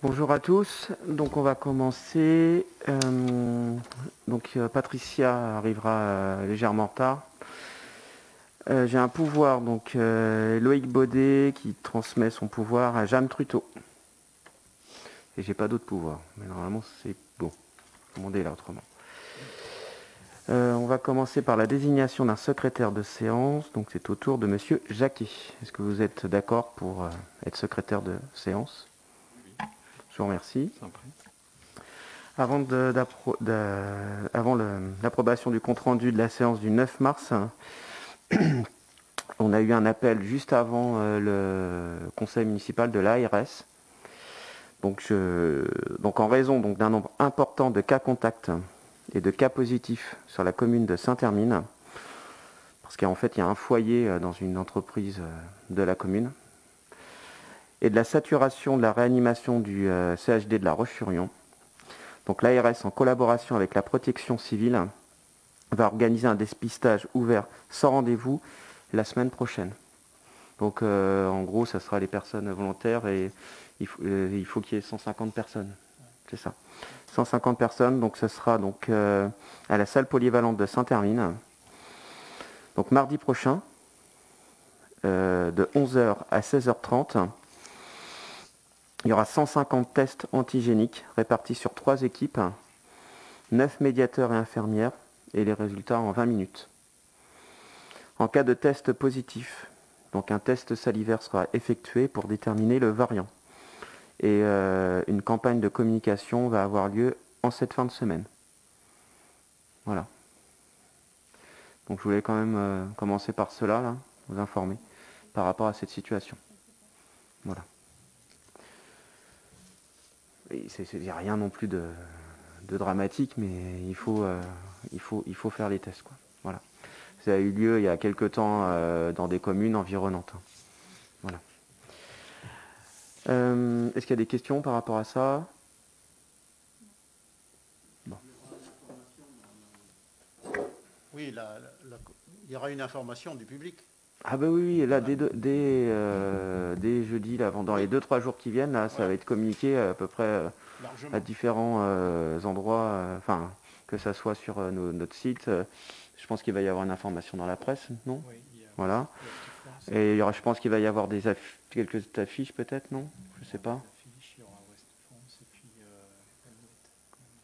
Bonjour à tous, donc on va commencer. Patricia arrivera légèrement en retard. J'ai un pouvoir, donc Loïc Baudet qui transmet son pouvoir à Jeanne Truteau. Et j'ai pas d'autre pouvoir, mais normalement c'est bon. Le monde est là autrement. On va commencer par la désignation d'un secrétaire de séance, donc c'est au tour de Monsieur Jacquet. Est-ce que vous êtes d'accord pour être secrétaire de séance ? Je vous remercie. Avant l'approbation du compte-rendu de la séance du 9 mars, on a eu un appel juste avant le conseil municipal de l'ARS. Donc en raison d'un nombre important de cas contacts et de cas positifs sur la commune de Saint-Hermine, parce qu'en fait il y a un foyer dans une entreprise de la commune, et de la saturation de la réanimation du CHD de la Roche-sur-Yon. Donc l'ARS, en collaboration avec la protection civile, va organiser un dépistage ouvert sans rendez-vous la semaine prochaine. Donc en gros, ça sera les personnes volontaires et il faut qu'il y ait 150 personnes. C'est ça. 150 personnes, donc ce sera donc, à la salle polyvalente de Saint-Hermine. Donc mardi prochain, de 11h à 16h30. Il y aura 150 tests antigéniques répartis sur 3 équipes, 9 médiateurs et infirmières, et les résultats en 20 minutes. En cas de test positif, donc un test salivaire sera effectué pour déterminer le variant. Et une campagne de communication va avoir lieu en cette fin de semaine. Voilà. Donc je voulais quand même commencer par cela, là, vous informer par rapport à cette situation. Voilà. Il n'y a rien non plus de dramatique, mais il faut faire les tests, quoi. Voilà. Ça a eu lieu il y a quelque temps dans des communes environnantes. Voilà. Est-ce qu'il y a des questions par rapport à ça ? Bon. Oui, il y aura une information du public. Ah ben oui, là, dès jeudi, là, dans les 2-3 jours qui viennent, là, ça va être communiqué à peu près à différents endroits, que ça soit sur notre site. Je pense qu'il va y avoir une information dans la presse, non ? Oui, voilà. Et je pense qu'il va y avoir quelques affiches peut-être, non ? Je sais pas.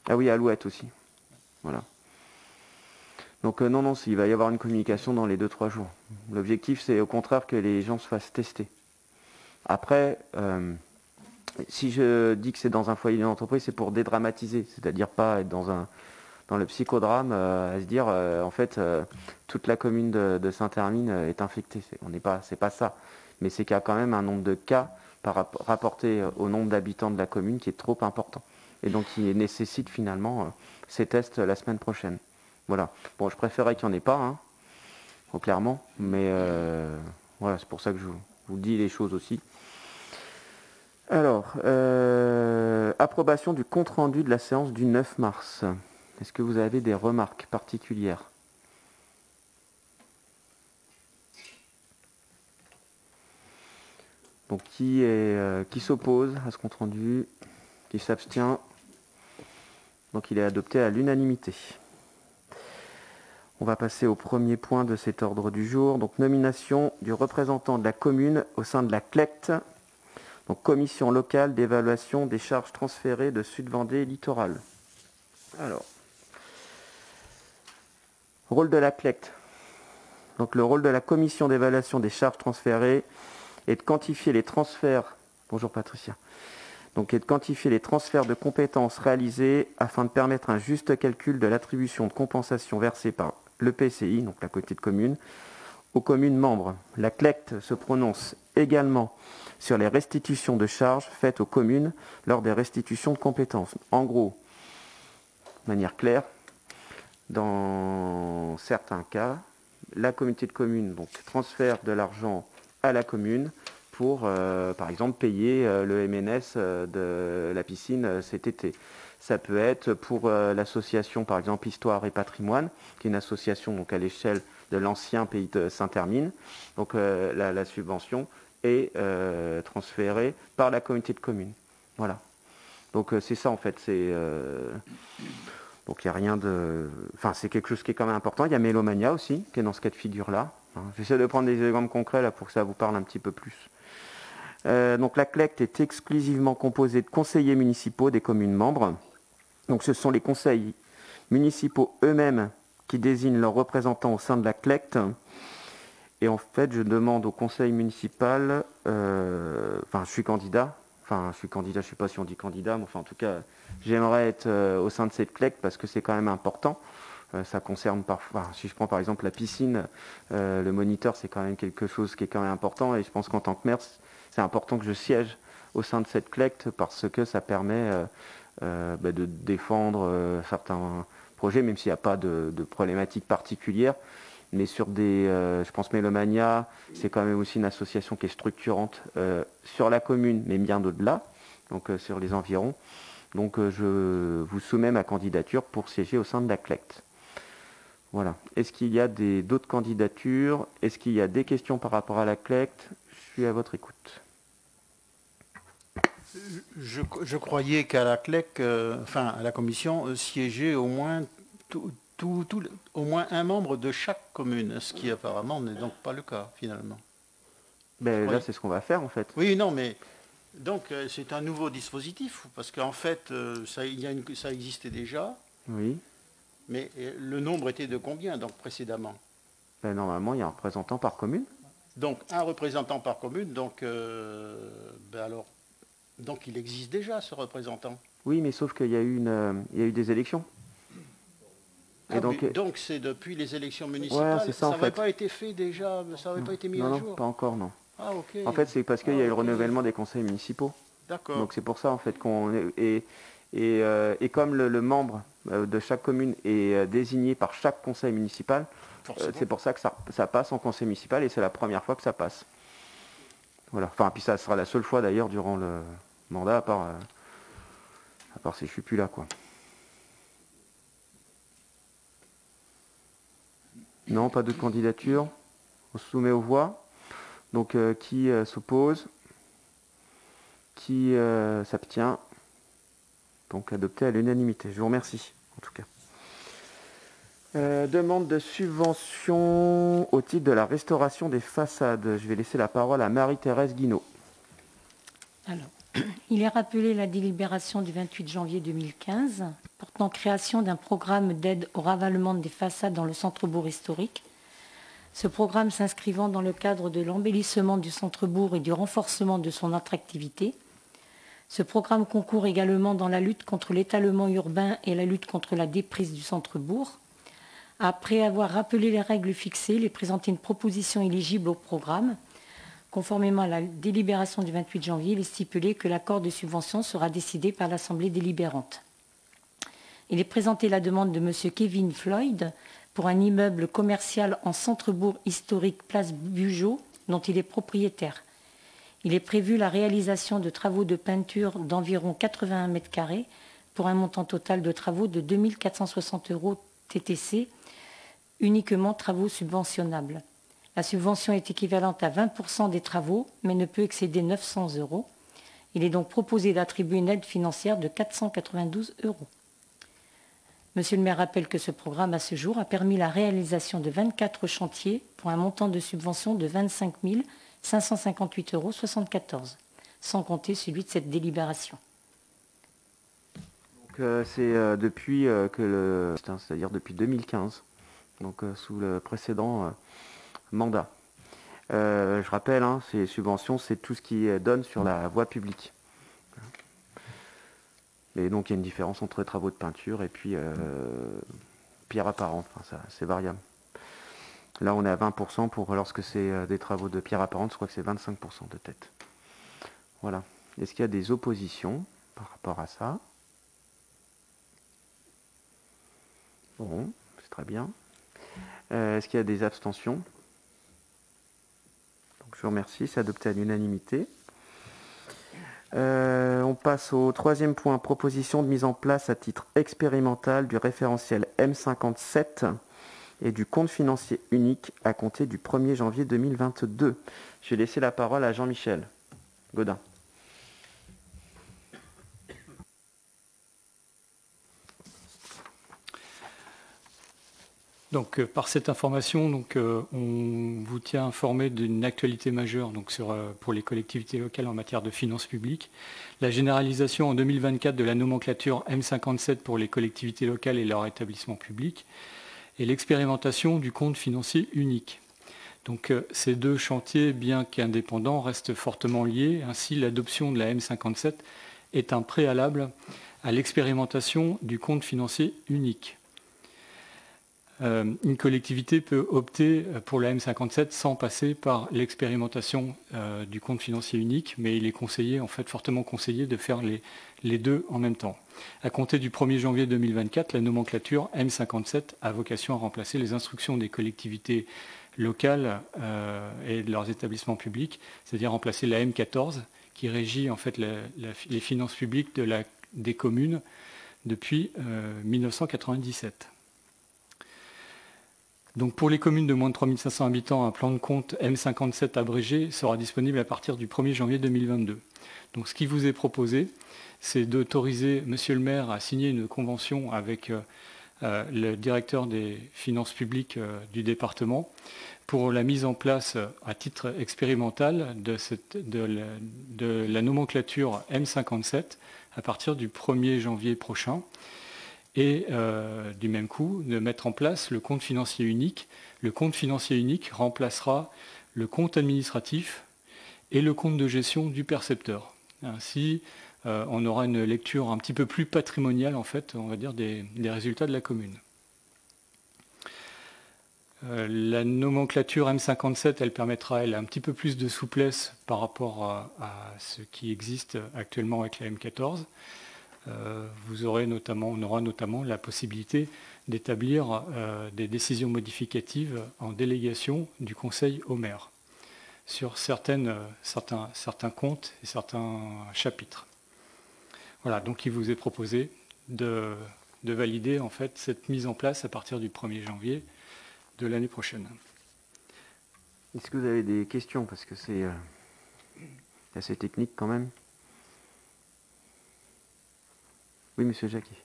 Ah oui, Alouette aussi. Voilà. Donc non, il va y avoir une communication dans les 2-3 jours. L'objectif, c'est au contraire que les gens se fassent tester. Après, si je dis que c'est dans un foyer d'une entreprise, c'est pour dédramatiser, c'est-à-dire pas être dans le psychodrame, à se dire, en fait, toute la commune de Saint-Hermine est infectée. C'est pas ça. Mais c'est qu'il y a quand même un nombre de cas rapporté au nombre d'habitants de la commune qui est trop important. Et donc qui nécessite finalement ces tests la semaine prochaine. Voilà. Bon, je préférais qu'il n'y en ait pas, clairement, mais voilà, c'est pour ça que je vous dis les choses aussi. Alors, approbation du compte-rendu de la séance du 9 mars. Est-ce que vous avez des remarques particulières ? Donc, qui s'oppose à ce compte-rendu ? Qui s'abstient ? Donc, il est adopté à l'unanimité. On va passer au premier point de cet ordre du jour. Donc, nomination du représentant de la commune au sein de la CLECT. Donc, commission locale d'évaluation des charges transférées de Sud-Vendée Littoral. Alors, rôle de la CLECT. Donc, le rôle de la commission d'évaluation des charges transférées est de quantifier les transferts. Bonjour Patricia. Donc, est de quantifier les transferts de compétences réalisés afin de permettre un juste calcul de l'attribution de compensation versée par l'EPCI, donc la communauté de communes, aux communes membres. La CLECT se prononce également sur les restitutions de charges faites aux communes lors des restitutions de compétences. En gros, de manière claire, dans certains cas, la communauté de communes donc, transfère de l'argent à la commune pour, par exemple, payer le MNS de la piscine cet été. Ça peut être pour l'association, par exemple, Histoire et Patrimoine, qui est une association donc, à l'échelle de l'ancien pays de Saint-Hermine. Donc la subvention est transférée par la communauté de communes. Voilà. Donc c'est ça en fait, donc il n'y a rien de... Enfin c'est quelque chose qui est quand même important. Il y a Mélomania aussi, qui est dans ce cas de figure-là. J'essaie de prendre des exemples concrets là pour que ça vous parle un petit peu plus. Donc la CLECT est exclusivement composée de conseillers municipaux des communes membres. Donc ce sont les conseils municipaux eux-mêmes qui désignent leurs représentants au sein de la CLECT. Et en fait, je demande au conseil municipal, je suis candidat, je ne sais pas si on dit candidat, mais enfin en tout cas, j'aimerais être au sein de cette CLECT parce que c'est quand même important. Ça concerne parfois, si je prends par exemple la piscine, le moniteur c'est quand même quelque chose qui est quand même important et je pense qu'en tant que maire, c'est important que je siège au sein de cette CLECT parce que ça permet de défendre certains projets, même s'il n'y a pas de problématique particulière. Mais sur je pense Mélomania, c'est quand même aussi une association qui est structurante sur la commune, mais bien au-delà, donc sur les environs. Donc je vous soumets ma candidature pour siéger au sein de la CLECT. Voilà. Est-ce qu'il y a d'autres candidatures? Est-ce qu'il y a des questions par rapport à la CLECT? Je suis à votre écoute. Je croyais qu'à la CLEC, à la commission, siégeait au moins au moins un membre de chaque commune, ce qui apparemment n'est donc pas le cas finalement. Là, c'est ce qu'on va faire en fait. Oui, non, mais donc c'est un nouveau dispositif parce qu'en fait, ça existait déjà. Oui. Mais le nombre était de combien donc précédemment? Normalement, il y a un représentant par commune. Donc un représentant par commune, donc il existe déjà ce représentant. Oui, mais sauf qu'il y a eu des élections. Et donc c'est depuis les élections municipales. Ouais, ça n'avait pas été fait déjà, ça n'avait pas été mis à jour. Non, pas encore, non. Ah, ok. En fait, c'est parce qu'il y a eu le renouvellement des conseils municipaux. D'accord. Donc c'est pour ça en fait et comme le membre de chaque commune est désigné par chaque conseil municipal, c'est pour ça que ça passe en conseil municipal et c'est la première fois que ça passe. Voilà. Enfin, puis ça sera la seule fois d'ailleurs durant le mandat, à part si je suis plus là, quoi. Non, pas de candidature. On se soumet aux voix. Donc qui s'oppose? Qui s'abstient? Donc adopté à l'unanimité. Je vous remercie, en tout cas. Demande de subvention au titre de la restauration des façades. Je vais laisser la parole à Marie-Thérèse Guinaud. Alors, il est rappelé la délibération du 28 janvier 2015 portant création d'un programme d'aide au ravalement des façades dans le centre-bourg historique. Ce programme s'inscrivant dans le cadre de l'embellissement du centre-bourg et du renforcement de son attractivité. Ce programme concourt également dans la lutte contre l'étalement urbain et la lutte contre la déprise du centre-bourg. Après avoir rappelé les règles fixées, il est présenté une proposition éligible au programme. Conformément à la délibération du 28 janvier, il est stipulé que l'accord de subvention sera décidé par l'Assemblée délibérante. Il est présenté la demande de M. Kevin Floyd pour un immeuble commercial en centre-bourg historique place Bugeaud, dont il est propriétaire. Il est prévu la réalisation de travaux de peinture d'environ 81 mètres carrés pour un montant total de travaux de 2 460 € TTC, uniquement travaux subventionnables. La subvention est équivalente à 20% des travaux, mais ne peut excéder 900 €. Il est donc proposé d'attribuer une aide financière de 492 €. Monsieur le maire rappelle que ce programme, à ce jour, a permis la réalisation de 24 chantiers pour un montant de subvention de 25 558,74 €, sans compter celui de cette délibération. Donc c'est depuis c'est-à-dire depuis 2015, donc sous le précédent mandat. Je rappelle, ces subventions, c'est tout ce qui donne sur la voie publique. Et donc il y a une différence entre les travaux de peinture et puis pierre apparente, c'est variable. Là on est à 20% pour lorsque c'est des travaux de pierre apparente, je crois que c'est 25% de tête. Voilà. Est-ce qu'il y a des oppositions par rapport à ça? Bon, c'est très bien. Est-ce qu'il y a des abstentions? Donc, je vous remercie, c'est adopté à l'unanimité. On passe au troisième point, proposition de mise en place à titre expérimental du référentiel M57 et du compte financier unique à compter du 1er janvier 2022. Je vais laisser la parole à Jean-Michel Gaudin. Donc, par cette information, donc, on vous tient informé d'une actualité majeure donc, pour les collectivités locales en matière de finances publiques. La généralisation en 2024 de la nomenclature M57 pour les collectivités locales et leurs établissements publics et l'expérimentation du compte financier unique. Donc, ces deux chantiers, bien qu'indépendants, restent fortement liés. Ainsi, l'adoption de la M57 est un préalable à l'expérimentation du compte financier unique. Une collectivité peut opter pour la M57 sans passer par l'expérimentation du compte financier unique, mais il est conseillé, en fait, fortement conseillé de faire les deux en même temps. À compter du 1er janvier 2024, la nomenclature M57 a vocation à remplacer les instructions des collectivités locales et de leurs établissements publics, c'est-à-dire remplacer la M14 qui régit en fait les finances publiques des communes depuis 1997. Donc pour les communes de moins de 3500 habitants, un plan de compte M57 abrégé sera disponible à partir du 1er janvier 2022. Donc ce qui vous est proposé, c'est d'autoriser Monsieur le maire à signer une convention avec le directeur des finances publiques du département pour la mise en place à titre expérimental de la nomenclature M57 à partir du 1er janvier prochain. Et du même coup, de mettre en place le compte financier unique. Le compte financier unique remplacera le compte administratif et le compte de gestion du percepteur. Ainsi, on aura une lecture un petit peu plus patrimoniale, en fait, on va dire, des résultats de la commune. La nomenclature M57, elle permettra, elle, un petit peu plus de souplesse par rapport à ce qui existe actuellement avec la M14. On aura notamment la possibilité d'établir des décisions modificatives en délégation du Conseil au maire sur certains comptes et certains chapitres. Voilà, donc il vous est proposé de valider en fait cette mise en place à partir du 1er janvier de l'année prochaine. Est-ce que vous avez des questions? Parce que c'est assez technique quand même. Oui, monsieur Jacquet.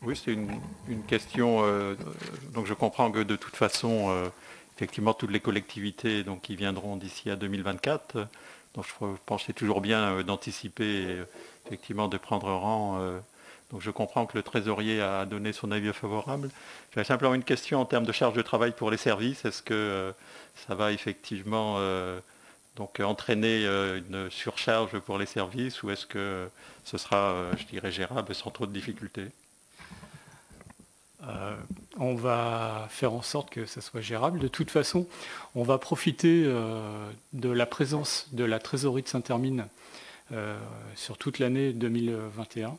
Oui, c'est une question. Donc je comprends que de toute façon, effectivement, toutes les collectivités donc, qui viendront d'ici à 2024. Donc je pense que c'est toujours bien d'anticiper et effectivement de prendre rang. Donc je comprends que le trésorier a donné son avis favorable. J'avais simplement une question en termes de charge de travail pour les services. Est-ce que ça va effectivement donc entraîner une surcharge pour les services ou est-ce que ce sera, je dirais, gérable sans trop de difficultés? On va faire en sorte que ça soit gérable. De toute façon, on va profiter de la présence de la trésorerie de Saint-Hermine sur toute l'année 2021,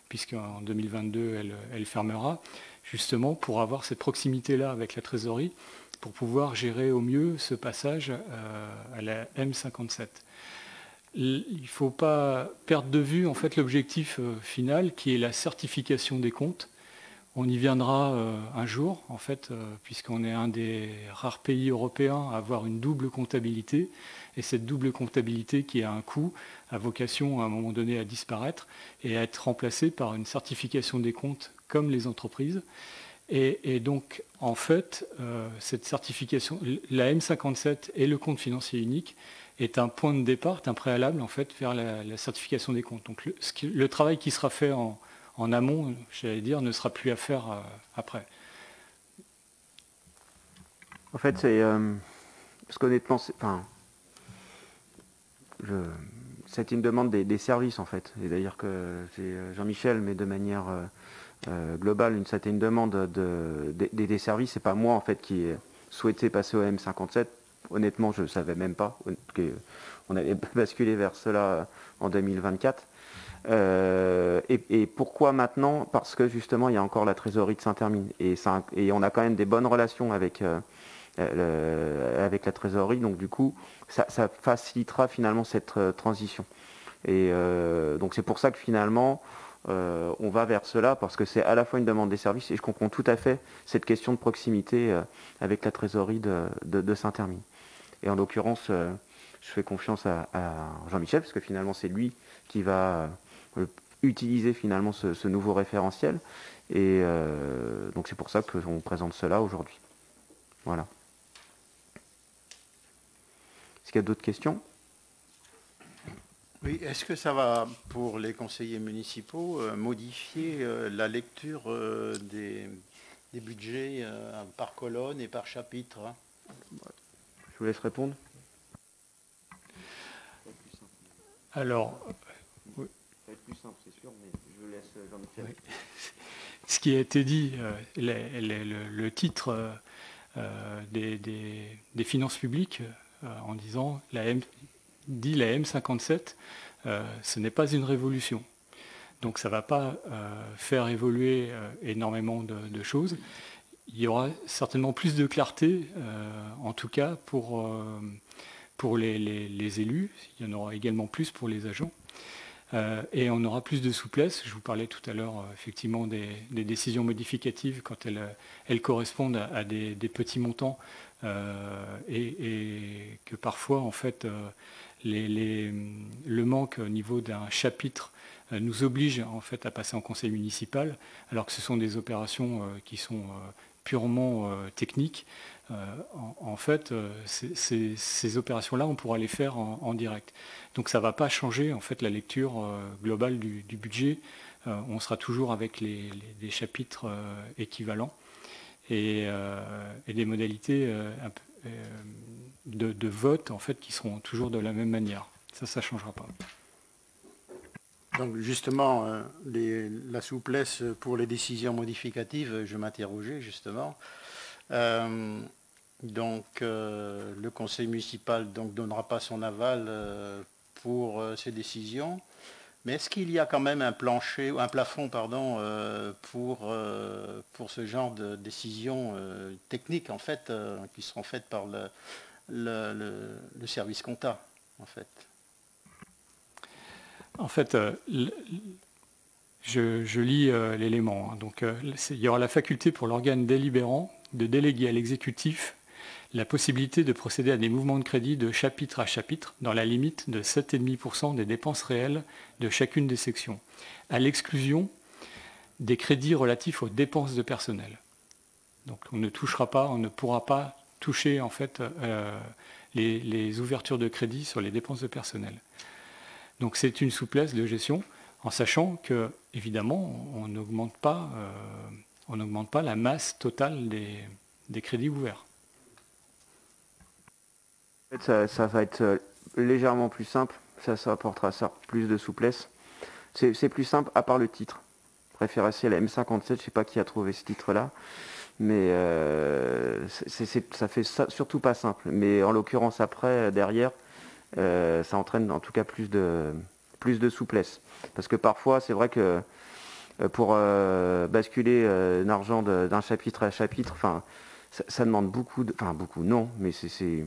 puisqu'en 2022, elle fermera, justement pour avoir cette proximité-là avec la trésorerie, pour pouvoir gérer au mieux ce passage à la M57. Il ne faut pas perdre de vue en fait, l'objectif final qui est la certification des comptes. On y viendra un jour, en fait, puisqu'on est un des rares pays européens à avoir une double comptabilité. Et cette double comptabilité qui a un coût, a vocation à un moment donné à disparaître et à être remplacée par une certification des comptes comme les entreprises. Et donc, en fait, cette certification, la M57 et le compte financier unique est un point de départ, un préalable, en fait, vers la certification des comptes. Donc, le travail qui sera fait en amont, j'allais dire, ne sera plus à faire après. En fait, c'est... parce qu'honnêtement, c'était une demande des services, en fait. Et d'ailleurs que c'est Jean-Michel, mais de manière globale, c'était une demande des services. C'est pas moi, en fait, qui souhaitais passer au M57. Honnêtement, je ne savais même pas qu'on allait basculer vers cela en 2024. Et pourquoi maintenant? Parce que justement il y a encore la trésorerie de Saint-Hermine et on a quand même des bonnes relations avec la trésorerie, donc du coup ça facilitera finalement cette transition. Et donc c'est pour ça que finalement on va vers cela, parce que c'est à la fois une demande des services et je comprends tout à fait cette question de proximité avec la trésorerie de Saint-Hermine. Et en l'occurrence je fais confiance à Jean-Michel, parce que finalement c'est lui qui va utiliser finalement ce nouveau référentiel. Et donc c'est pour ça qu'on présente cela aujourd'hui. Voilà. Est-ce qu'il y a d'autres questions? Oui, est-ce que ça va, pour les conseillers municipaux, modifier la lecture des budgets par colonne et par chapitre, hein? Je vous laisse répondre. Alors, ça va être plus simple, c'est sûr, mais je laisse Jean-Michel. Oui. Ce qui a été dit, le titre des finances publiques, en disant la M57, ce n'est pas une révolution. Donc ça ne va pas faire évoluer énormément de choses. Il y aura certainement plus de clarté, en tout cas pour les élus. Il y en aura également plus pour les agents. Et on aura plus de souplesse. Je vous parlais tout à l'heure effectivement des décisions modificatives quand elles correspondent à des petits montants et que parfois en fait le manque au niveau d'un chapitre nous oblige en fait à passer en conseil municipal, alors que ce sont des opérations qui sont purement techniques. En fait, ces opérations-là, on pourra les faire en direct. Donc ça ne va pas changer en fait la lecture globale du budget. On sera toujours avec des chapitres équivalents et des modalités de vote en fait qui seront toujours de la même manière. Ça ne changera pas. Donc justement, la souplesse pour les décisions modificatives, je m'interrogeais justement. Donc le conseil municipal donnera pas son aval pour ces décisions, mais est-ce qu'il y a quand même un plafond pour ce genre de décisions techniques en fait qui seront faites par le service compta en fait? En fait, je lis l'élément. Hein. Donc, il y aura la faculté pour l'organe délibérant de déléguer à l'exécutif la possibilité de procéder à des mouvements de crédit de chapitre à chapitre dans la limite de 7,5% des dépenses réelles de chacune des sections, à l'exclusion des crédits relatifs aux dépenses de personnel. Donc, on ne pourra pas toucher en fait les ouvertures de crédit sur les dépenses de personnel. Donc c'est une souplesse de gestion, en sachant que, évidemment, on n'augmente pas la masse totale des crédits ouverts. En fait, ça va être légèrement plus simple, ça apportera plus de souplesse. C'est plus simple à part le titre. Référentiel à M57, je ne sais pas qui a trouvé ce titre-là, mais ça fait surtout pas simple. Mais en l'occurrence, après, derrière, ça entraîne en tout cas plus de souplesse. Parce que parfois, c'est vrai que pour basculer l'argent d'un chapitre à chapitre, ça demande beaucoup, non, mais c'est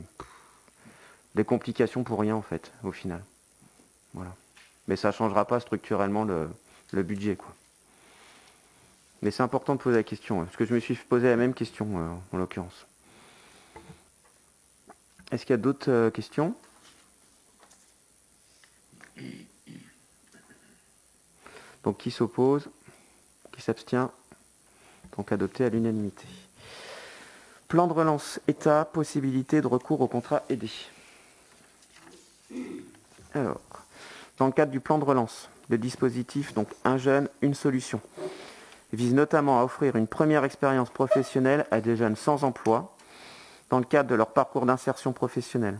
des complications pour rien en fait, au final. Voilà. Mais ça ne changera pas structurellement le budget, quoi. Mais c'est important de poser la question, parce que je me suis posé la même question en l'occurrence. Est-ce qu'il y a d'autres questions ? Donc qui s'oppose, qui s'abstient, donc adopté à l'unanimité. Plan de relance État, possibilité de recours au contrat aidé. Alors, dans le cadre du plan de relance, le dispositif, donc un jeune, une solution, vise notamment à offrir une première expérience professionnelle à des jeunes sans emploi dans le cadre de leur parcours d'insertion professionnelle.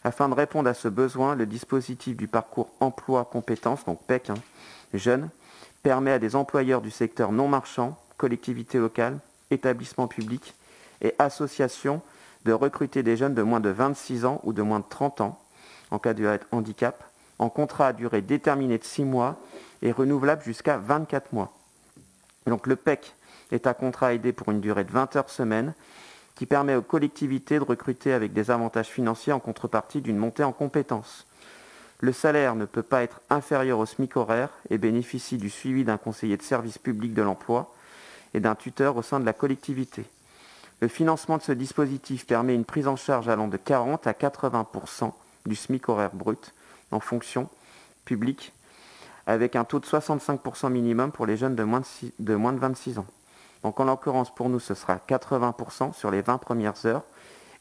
Afin de répondre à ce besoin, le dispositif du parcours emploi-compétences, donc PEC, jeunes, permet à des employeurs du secteur non marchand, collectivités locales, établissements publics et associations de recruter des jeunes de moins de 26 ans ou de moins de 30 ans, en cas de handicap, en contrat à durée déterminée de 6 mois et renouvelable jusqu'à 24 mois. Donc le PEC est un contrat aidé pour une durée de 20 heures semaine qui permet aux collectivités de recruter avec des avantages financiers en contrepartie d'une montée en compétences. Le salaire ne peut pas être inférieur au SMIC horaire et bénéficie du suivi d'un conseiller de service public de l'emploi et d'un tuteur au sein de la collectivité. Le financement de ce dispositif permet une prise en charge allant de 40 à 80% du SMIC horaire brut en fonction publique avec un taux de 65% minimum pour les jeunes de moins de 26 ans. Donc en l'occurrence, pour nous, ce sera 80% sur les 20 premières heures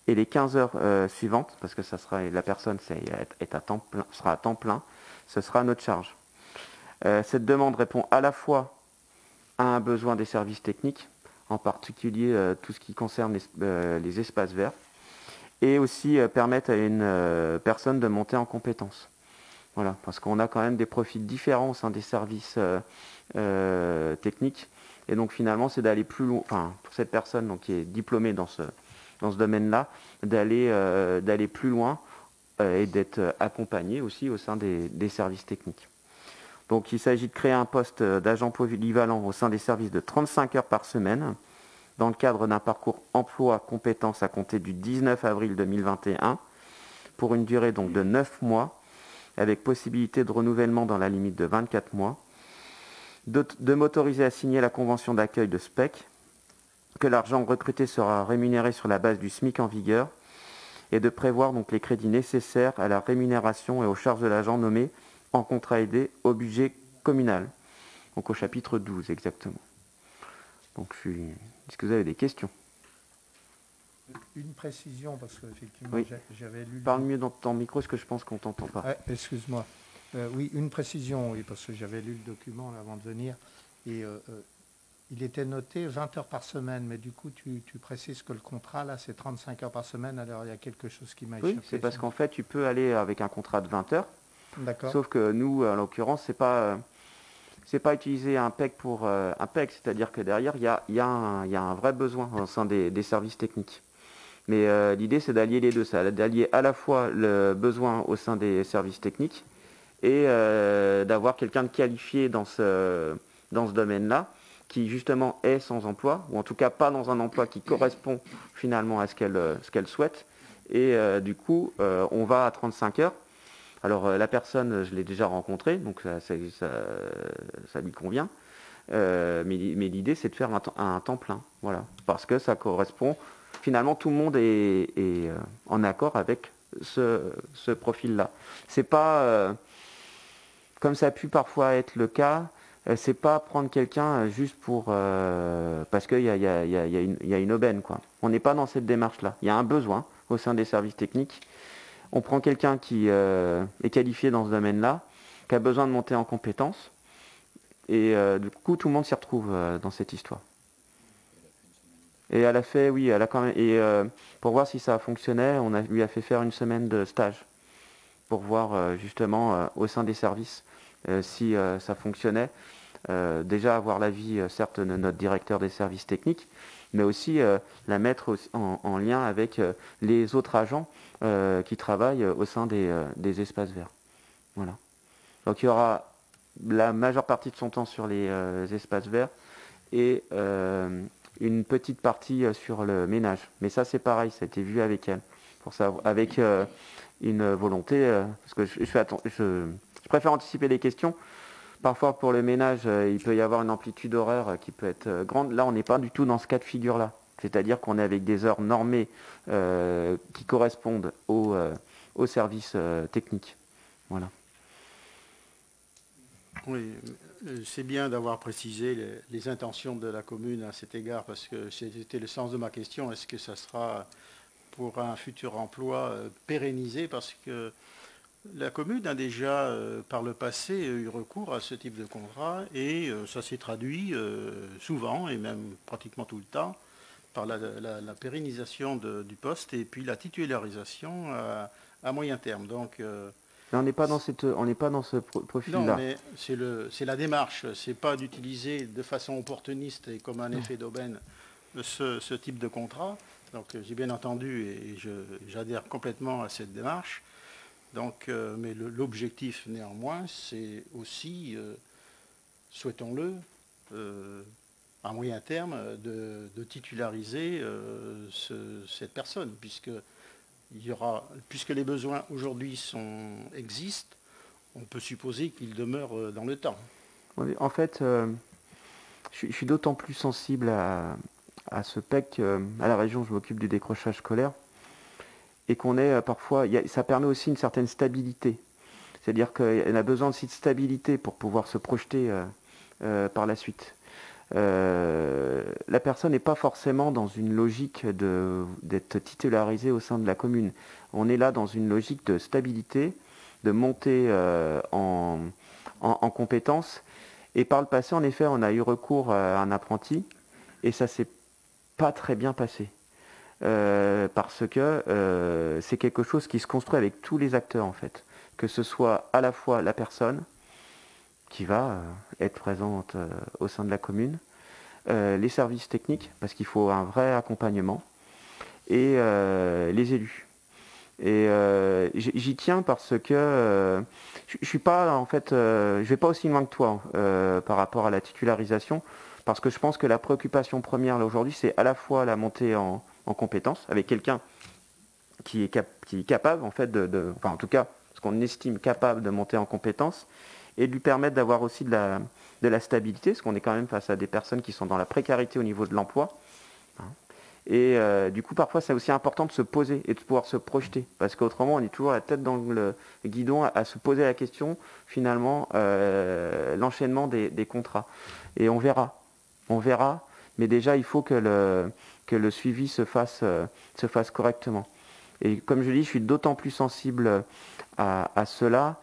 et les 15 heures suivantes, parce que ça sera, la personne sera à temps plein, ce sera à notre charge. Cette demande répond à la fois à un besoin des services techniques, en particulier tout ce qui concerne les espaces verts, et aussi permettre à une personne de monter en compétences. Voilà, parce qu'on a quand même des profils différents au sein des services techniques, et donc finalement c'est d'aller plus loin, enfin pour cette personne donc, qui est diplômée dans ce domaine-là, d'aller plus loin et d'être accompagnée aussi au sein des services techniques. Donc il s'agit de créer un poste d'agent polyvalent au sein des services de 35 heures par semaine, dans le cadre d'un parcours emploi compétences à compter du 19 avril 2021, pour une durée donc de 9 mois, avec possibilité de renouvellement dans la limite de 24 mois, de m'autoriser à signer la convention d'accueil de SPEC, que l'argent recruté sera rémunéré sur la base du SMIC en vigueur, et de prévoir donc les crédits nécessaires à la rémunération et aux charges de l'agent nommé en contrat aidé au budget communal, donc au chapitre 12 exactement. Donc est-ce que vous avez des questions? Une précision, parce qu'effectivement, oui. J'avais lu... Parle mieux dans ton micro, parce que je pense qu'on ne t'entend pas. Excuse-moi. Oui, une précision, oui, parce que j'avais lu le document là, avant de venir, et il était noté 20 heures par semaine, mais du coup, tu précises que le contrat, là, c'est 35 heures par semaine, alors il y a quelque chose qui m'a échappé. Oui, c'est parce qu'en fait, tu peux aller avec un contrat de 20 heures, d'accord. Sauf que nous, en l'occurrence, c'est pas utiliser un PEC pour un PEC, c'est-à-dire que derrière, il y a un vrai besoin au sein des services techniques. Mais l'idée, c'est d'allier les deux, d'allier à la fois le besoin au sein des services techniques et d'avoir quelqu'un de qualifié dans ce domaine-là, qui justement est sans emploi, ou en tout cas pas dans un emploi qui correspond finalement à ce qu'elle souhaite. Et du coup, on va à 35 heures. Alors la personne, je l'ai déjà rencontrée, donc ça lui convient. Mais l'idée, c'est de faire un temps plein, voilà, parce que ça correspond. Finalement, tout le monde est en accord avec ce profil-là. C'est pas comme ça a pu parfois être le cas. C'est pas prendre quelqu'un juste pour parce qu'il y a une aubaine, quoi. On n'est pas dans cette démarche-là. Il y a un besoin au sein des services techniques. On prend quelqu'un qui est qualifié dans ce domaine-là, qui a besoin de monter en compétences, et du coup tout le monde s'y retrouve dans cette histoire. Et elle a fait, oui, elle a quand même, et pour voir si ça fonctionnait, lui a fait faire une semaine de stage pour voir justement au sein des services si ça fonctionnait. Déjà avoir l'avis, certes, de notre directeur des services techniques, mais aussi la mettre en lien avec les autres agents qui travaillent au sein des espaces verts. Voilà. Donc il y aura la majeure partie de son temps sur les espaces verts et une petite partie sur le ménage. Mais ça c'est pareil, ça a été vu avec elle, pour ça, avec une volonté, parce que je préfère anticiper les questions. Parfois, pour le ménage, il peut y avoir une amplitude horaire qui peut être grande. Là, on n'est pas du tout dans ce cas de figure-là. C'est-à-dire qu'on est avec des heures normées qui correspondent au service technique. Voilà. Oui, c'est bien d'avoir précisé les intentions de la commune à cet égard, parce que c'était le sens de ma question. Est-ce que ça sera pour un futur emploi pérennisé? Parce que la commune a déjà, par le passé, eu recours à ce type de contrat et ça s'est traduit souvent, et même pratiquement tout le temps, par la pérennisation du poste et puis la titularisation à moyen terme. Donc, on n'est pas dans ce profil-là. Non, mais c'est la démarche. C'est pas d'utiliser de façon opportuniste et comme un effet d'aubaine ce type de contrat. Donc, j'ai bien entendu et j'adhère complètement à cette démarche. Donc, mais l'objectif néanmoins, c'est aussi, souhaitons-le, à moyen terme, de titulariser cette personne, puisque les besoins aujourd'hui existent, on peut supposer qu'ils demeurent dans le temps. En fait, je suis d'autant plus sensible à ce PEC. À la région, je m'occupe du décrochage scolaire. Et qu'on est parfois, ça permet aussi une certaine stabilité. C'est-à-dire qu'elle a besoin aussi de stabilité pour pouvoir se projeter par la suite. La personne n'est pas forcément dans une logique d'être titularisée au sein de la commune. On est là dans une logique de stabilité, de montée en compétences. Et par le passé, en effet, on a eu recours à un apprenti et ça s'est pas très bien passé. Parce que c'est quelque chose qui se construit avec tous les acteurs en fait. Que ce soit à la fois la personne qui va être présente au sein de la commune, les services techniques, parce qu'il faut un vrai accompagnement, et les élus. Et j'y tiens parce que je suis pas en fait, je vais pas aussi loin que toi par rapport à la titularisation, parce que je pense que la préoccupation première là aujourd'hui, c'est à la fois la montée en compétence avec quelqu'un qui est capable en fait enfin en tout cas ce qu'on estime capable de monter en compétence et de lui permettre d'avoir aussi de la stabilité, parce qu'on est quand même face à des personnes qui sont dans la précarité au niveau de l'emploi. Et du coup, parfois, c'est aussi important de se poser et de pouvoir se projeter, parce qu'autrement, on est toujours la tête dans le guidon à se poser la question, finalement, l'enchaînement des contrats. Et on verra, mais déjà, il faut que le suivi se fasse correctement. Et comme je dis, je suis d'autant plus sensible à cela,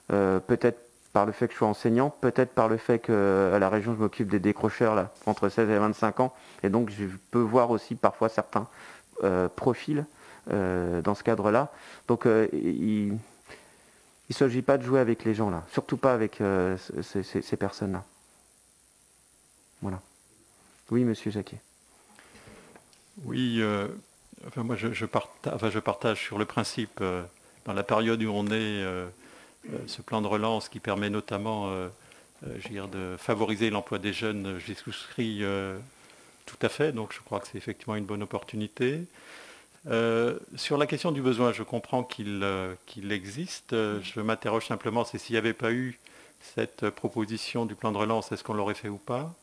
peut-être par le fait que je sois enseignant, peut-être par le fait qu'à la région, je m'occupe des décrocheurs là, entre 16 et 25 ans. Et donc, je peux voir aussi parfois certains profils dans ce cadre-là. Donc, il ne s'agit pas de jouer avec les gens là, surtout pas avec ces personnes-là. Voilà. Oui, monsieur Jacquet. Oui, enfin, moi je partage sur le principe, dans la période où on est, ce plan de relance qui permet notamment je veux dire, de favoriser l'emploi des jeunes, j'y souscris tout à fait, donc je crois que c'est effectivement une bonne opportunité. Sur la question du besoin, je comprends qu'il existe. Je m'interroge simplement, c'est s'il n'y avait pas eu cette proposition du plan de relance, est-ce qu'on l'aurait fait ou pas?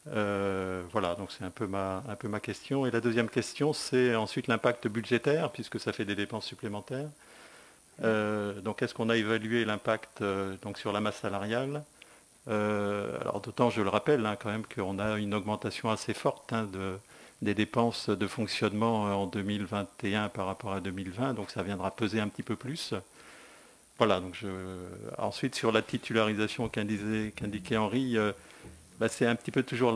Voilà, donc c'est un peu ma question. Et la deuxième question, c'est ensuite l'impact budgétaire, puisque ça fait des dépenses supplémentaires. Donc est-ce qu'on a évalué l'impact donc sur la masse salariale? Alors d'autant, je le rappelle, quand même qu'on a une augmentation assez forte des dépenses de fonctionnement en 2021 par rapport à 2020, donc ça viendra peser un petit peu plus. Voilà, donc ensuite sur la titularisation qu'indiquait Henri, c'est un petit peu toujours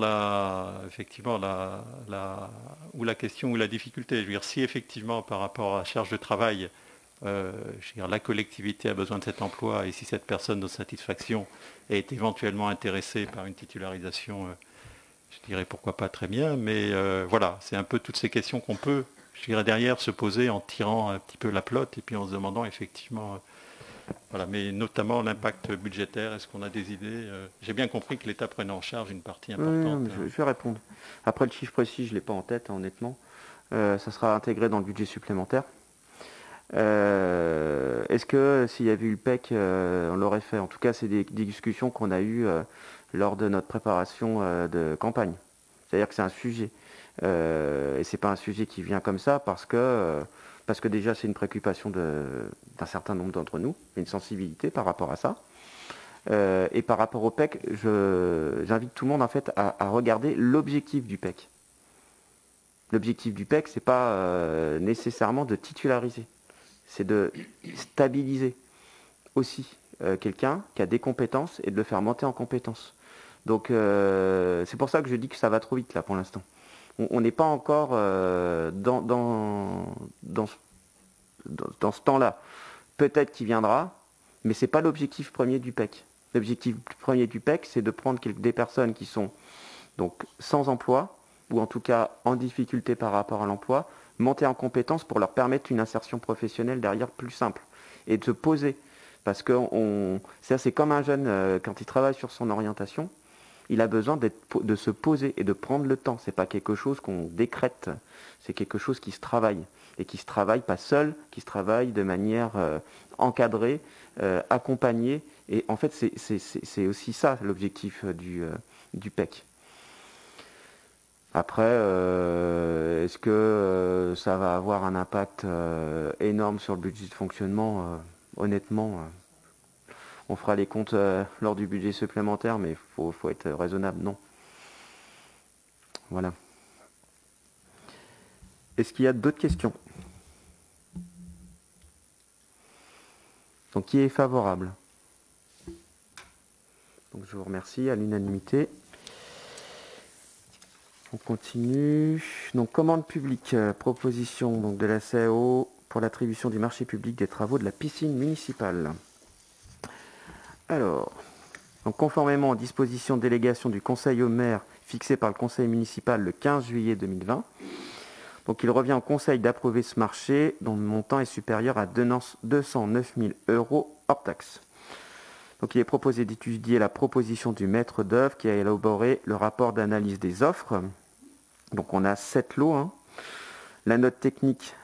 effectivement la question ou la difficulté. Je veux dire, si effectivement par rapport à la charge de travail, je veux dire, la collectivité a besoin de cet emploi et si cette personne de satisfaction est éventuellement intéressée par une titularisation, je dirais pourquoi pas, très bien, mais voilà, c'est un peu toutes ces questions qu'on peut, je dirais, derrière se poser en tirant un petit peu la pelote et puis en se demandant effectivement, voilà, mais notamment l'impact budgétaire, est-ce qu'on a des idées? J'ai bien compris que l'État prenait en charge une partie importante. Je vais répondre. Après, le chiffre précis, je ne l'ai pas en tête, honnêtement. Ça sera intégré dans le budget supplémentaire. Est-ce que s'il y avait eu le PEC, on l'aurait fait? En tout cas, c'est des discussions qu'on a eues lors de notre préparation de campagne. C'est-à-dire que c'est un sujet. Et c'est pas un sujet qui vient comme ça parce que déjà c'est une préoccupation d'un certain nombre d'entre nous, une sensibilité par rapport à ça. Et par rapport au PEC, j'invite tout le monde en fait à regarder l'objectif du PEC. L'objectif du PEC, c'est pas nécessairement de titulariser, c'est de stabiliser aussi quelqu'un qui a des compétences et de le faire monter en compétences. Donc c'est pour ça que je dis que ça va trop vite là pour l'instant. On n'est pas encore dans ce temps-là. Peut-être qu'il viendra, mais ce n'est pas l'objectif premier du PEC. L'objectif premier du PEC, c'est de prendre des personnes qui sont donc sans emploi, ou en tout cas en difficulté par rapport à l'emploi, monter en compétences pour leur permettre une insertion professionnelle derrière plus simple. Et de se poser. Parce que c'est comme un jeune, quand il travaille sur son orientation, il a besoin de se poser et de prendre le temps. Ce n'est pas quelque chose qu'on décrète, c'est quelque chose qui se travaille. Et qui se travaille pas seul, qui se travaille de manière encadrée, accompagnée. Et en fait, c'est aussi ça l'objectif du PEC. Après, est-ce que ça va avoir un impact énorme sur le budget de fonctionnement? Honnêtement, on fera les comptes lors du budget supplémentaire, mais il faut être raisonnable, non. Voilà. Est-ce qu'il y a d'autres questions? Donc qui est favorable? Donc je vous remercie à l'unanimité. On continue. Donc commande publique, proposition donc, de la CAO pour l'attribution du marché public des travaux de la piscine municipale. Alors, donc conformément aux dispositions de délégation du Conseil au maire fixées par le Conseil municipal le 15 juillet 2020, donc il revient au Conseil d'approuver ce marché dont le montant est supérieur à 209 000 € hors taxe. Donc il est proposé d'étudier la proposition du maître d'œuvre qui a élaboré le rapport d'analyse des offres. Donc on a 7 lots. Hein. La note technique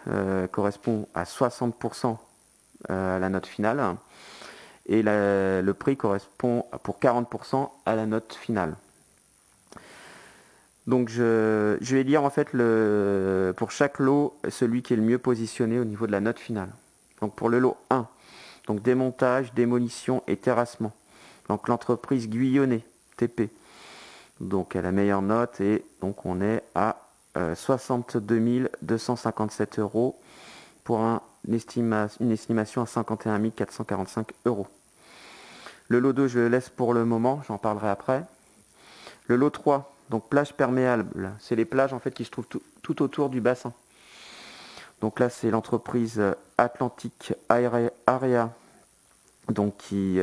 correspond à 60% à la note finale. Et le prix correspond pour 40% à la note finale. Donc je vais lire en fait pour chaque lot celui qui est le mieux positionné au niveau de la note finale. Donc pour le lot 1, donc démontage, démolition et terrassement. Donc l'entreprise Guyonnet, TP. Donc à la meilleure note et donc on est à 62 257 € pour une estimation à 51 445 €. Le lot 2, je le laisse pour le moment, j'en parlerai après. Le lot 3, donc plage perméable, c'est les plages en fait qui se trouvent tout autour du bassin. Donc là, c'est l'entreprise Atlantic Area, donc qui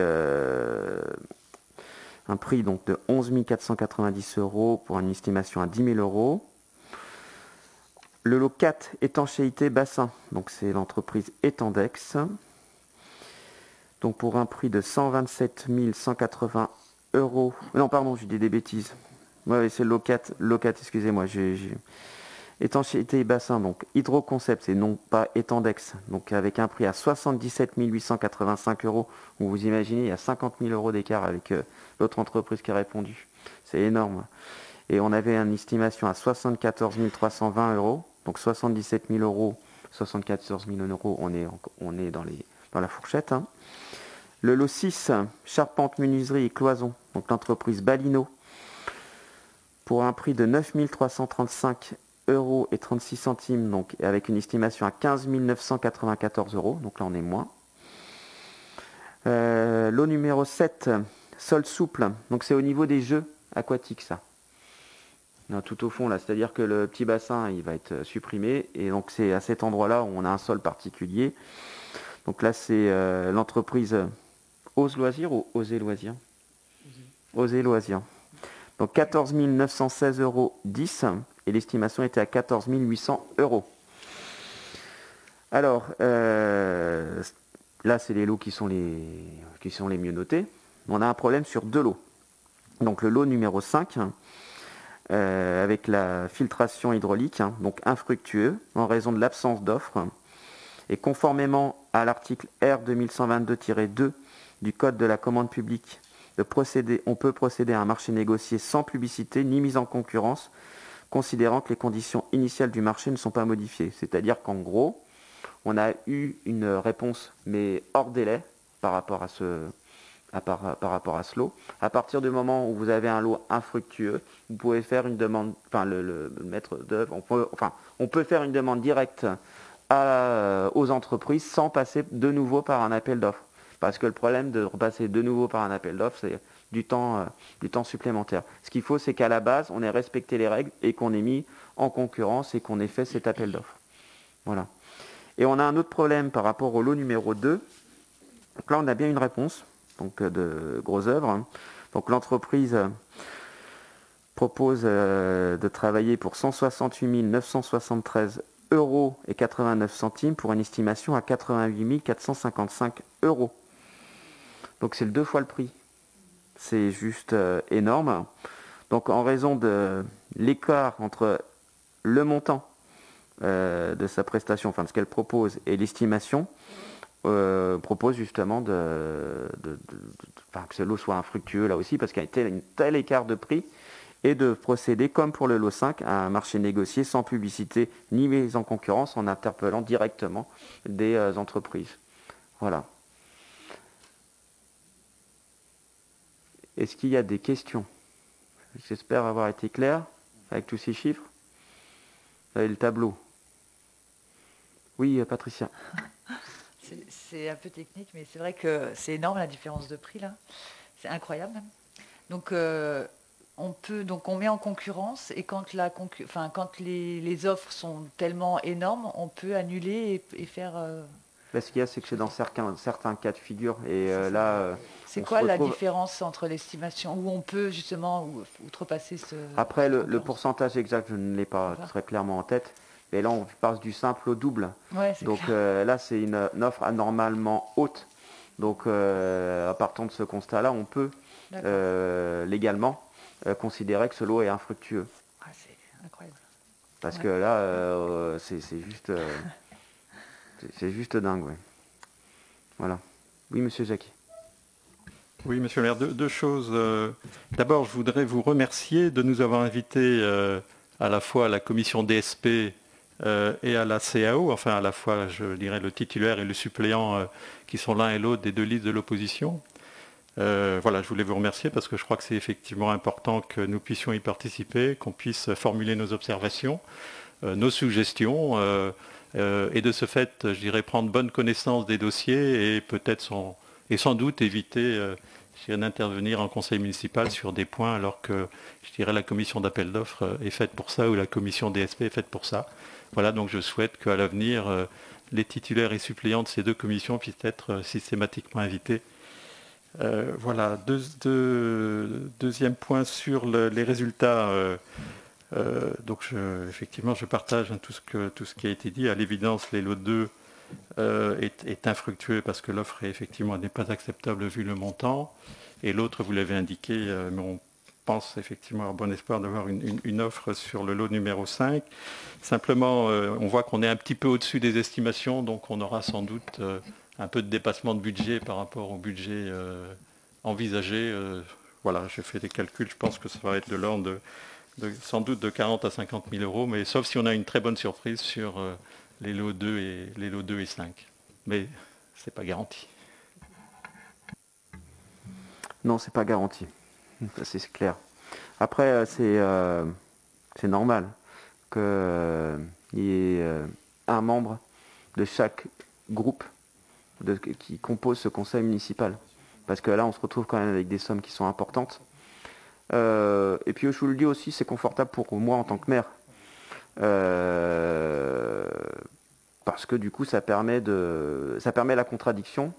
un prix donc de 11 490 € pour une estimation à 10 000 €. Le lot 4, étanchéité bassin, donc c'est l'entreprise Etandex. Donc pour un prix de 127 180 €. Non, pardon, j'ai dit des bêtises. Ouais, c'est le lot 4, excusez-moi. Étanchéité bassin, donc Hydroconcept, et non pas Etandex. Donc avec un prix à 77 885 €. Donc vous imaginez, il y a 50 000 € d'écart avec l'autre entreprise qui a répondu. C'est énorme. Et on avait une estimation à 74 320 €. Donc 77 000 €, 74 000 €, on est dans la fourchette. Hein. Le lot 6, charpente, menuiserie et cloison, donc l'entreprise Balino, pour un prix de 9 335 € et 36 centimes, donc avec une estimation à 15 994 €, donc là on est moins. Lot numéro 7, sol souple, donc c'est au niveau des jeux aquatiques ça. Non, tout au fond là, c'est-à-dire que le petit bassin il va être supprimé et donc c'est à cet endroit-là où on a un sol particulier. Donc là c'est l'entreprise Ose Loisirs ou Oser Loisirs ? Oser Loisirs. Donc 14 916 € 10 et l'estimation était à 14 800 €. Alors là c'est les lots qui sont les mieux notés. On a un problème sur 2 lots. Donc le lot numéro 5 avec la filtration hydraulique, hein, donc infructueux en raison de l'absence d'offres et conformément à l'article R 2122-2 du Code de la commande publique, on peut procéder à un marché négocié sans publicité ni mise en concurrence, considérant que les conditions initiales du marché ne sont pas modifiées. C'est-à-dire qu'en gros, on a eu une réponse, mais hors délai par rapport à ce lot. À partir du moment où vous avez un lot infructueux, vous pouvez faire une demande, enfin le maître d'œuvre, on peut faire une demande directe aux entreprises sans passer de nouveau par un appel d'offres. Parce que le problème de repasser de nouveau par un appel d'offres, c'est du temps supplémentaire. Ce qu'il faut, c'est qu'à la base, on ait respecté les règles et qu'on ait mis en concurrence et qu'on ait fait cet appel d'offres. Voilà. Et on a un autre problème par rapport au lot numéro 2. Donc là, on a bien une réponse donc, de Gros Œuvres. Donc l'entreprise propose de travailler pour 168 973 € et 89 centimes pour une estimation à 88 455 €. Donc c'est 2 fois le prix. C'est juste énorme. Donc en raison de l'écart entre le montant de sa prestation, enfin de ce qu'elle propose, et l'estimation, propose justement que ce lot soit infructueux là aussi, parce qu'il y a un tel écart de prix, et de procéder, comme pour le lot 5, à un marché négocié sans publicité ni mise en concurrence, en interpellant directement des entreprises. Voilà. Est-ce qu'il y a des questions? J'espère avoir été clair avec tous ces chiffres. Vous avez le tableau. Oui, Patricia. C'est un peu technique, mais c'est vrai que c'est énorme la différence de prix là. C'est incroyable même. Donc on met en concurrence et quand les offres sont tellement énormes, on peut annuler et faire. Ce qu'il y a, c'est que c'est dans certains cas de figure. Et c'est quoi la différence entre l'estimation où on peut justement outrepasser ce... Après, le pourcentage exact, je ne l'ai pas très clairement en tête. Mais là, on passe du simple au double. Ouais, donc là, c'est une offre anormalement haute. Donc, à partir de ce constat-là, on peut légalement considérer que ce lot est infructueux. Ah, c'est incroyable. Parce que là, c'est juste... c'est juste dingue, ouais. Voilà. Oui, monsieur Jackie. Oui, monsieur le maire, deux choses. D'abord, je voudrais vous remercier de nous avoir invités à la fois à la commission DSP et à la CAO, enfin à la fois, je dirais, le titulaire et le suppléant qui sont l'un et l'autre des deux listes de l'opposition. Voilà, je voulais vous remercier parce que je crois que c'est effectivement important que nous puissions y participer, qu'on puisse formuler nos observations, nos suggestions, et de ce fait, je dirais, prendre bonne connaissance des dossiers et peut-être sans doute éviter d'intervenir en conseil municipal sur des points alors que, je dirais, la commission d'appel d'offres est faite pour ça ou la commission DSP est faite pour ça. Voilà, donc je souhaite qu'à l'avenir, les titulaires et suppléants de ces deux commissions puissent être systématiquement invités. Voilà, deuxième point sur les résultats. Donc effectivement, je partage tout ce qui a été dit. À l'évidence, les lots 2 est infructueux parce que l'offre n'est pas acceptable vu le montant. Et l'autre, vous l'avez indiqué, mais on pense effectivement avoir bon espoir d'avoir une offre sur le lot numéro 5. Simplement, on voit qu'on est un petit peu au-dessus des estimations, donc on aura sans doute un peu de dépassement de budget par rapport au budget envisagé. Voilà, j'ai fait des calculs, je pense que ça va être de l'ordre sans doute de 40 à 50 000 euros, mais sauf si on a une très bonne surprise sur les lots 2 et 5. Mais ce n'est pas garanti. Non, c'est pas garanti. Ça, c'est clair. Après, c'est normal qu'il y ait un membre de chaque groupe qui compose ce conseil municipal. Parce que là, on se retrouve quand même avec des sommes qui sont importantes. Et puis, je vous le dis aussi, c'est confortable pour moi en tant que maire. Parce que du coup, ça permet la contradiction.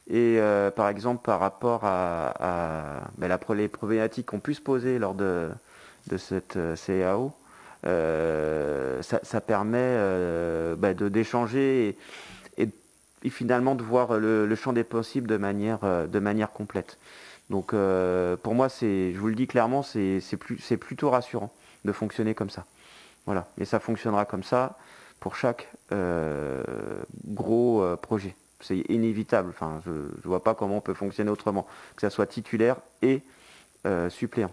Et par exemple, par rapport à les problématiques qu'on puisse poser lors de cette CAO, ça permet d'échanger et finalement de voir le champ des possibles de manière complète. Donc pour moi, je vous le dis clairement, c'est plutôt rassurant de fonctionner comme ça. Voilà. Et ça fonctionnera comme ça pour chaque gros projet. C'est inévitable. Enfin, je ne vois pas comment on peut fonctionner autrement, que ça soit titulaire et suppléant.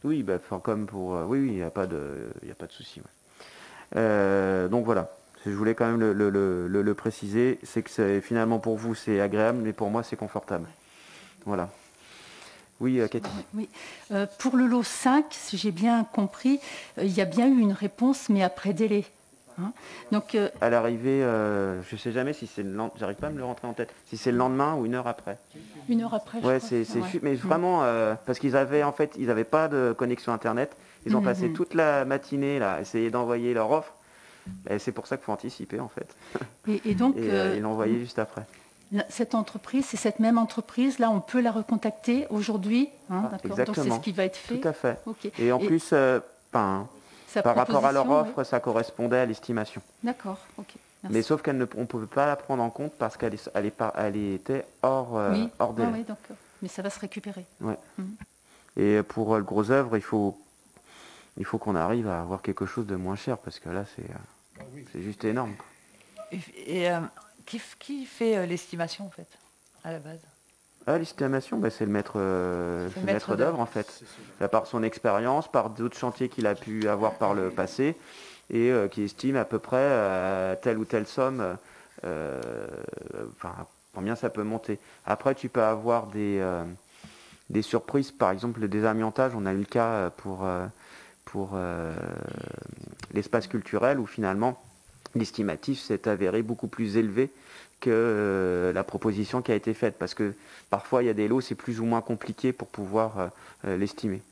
Oui, comme pour... oui, il n'y a pas de souci. Ouais. Donc voilà. Je voulais quand même le préciser. C'est que finalement pour vous, c'est agréable, mais pour moi, c'est confortable. Voilà. Oui, Cathy. Oui. Pour le lot 5, si j'ai bien compris, il y a bien eu une réponse, mais après délai. Hein, donc, à l'arrivée, je ne sais jamais si c'est le lendemain, j'arrive pas à me le rentrer en tête, si c'est le lendemain ou une heure après. Une heure après, ouais, mais vraiment, parce qu'ils n'avaient pas de connexion Internet, ils ont passé toute la matinée là, à essayer d'envoyer leur offre, et c'est pour ça qu'il faut anticiper en fait. Et donc, ils l'ont envoyé juste après. Cette entreprise, c'est cette même entreprise, là on peut la recontacter aujourd'hui, hein, exactement. Donc c'est ce qui va être fait. Tout à fait. Okay. Et en plus, par rapport à leur offre, ça correspondait à l'estimation. D'accord, ok. Mais sauf qu'on ne pouvait pas la prendre en compte parce qu'elle était hors délai. Oui, d'accord. Mais ça va se récupérer. Ouais. Et pour le gros œuvre, il faut qu'on arrive à avoir quelque chose de moins cher parce que là, c'est juste énorme. Et qui fait l'estimation en fait, à la base? L'estimation, c'est le maître d'œuvre en fait. Par son expérience, par d'autres chantiers qu'il a pu avoir par le passé et qui estime à peu près telle ou telle somme combien ça peut monter. Après, tu peux avoir des surprises, par exemple le désamiantage, on a eu le cas pour l'espace culturel où finalement l'estimatif s'est avéré beaucoup plus élevé que la proposition qui a été faite, parce que parfois il y a des lots, c'est plus ou moins compliqué pour pouvoir l'estimer.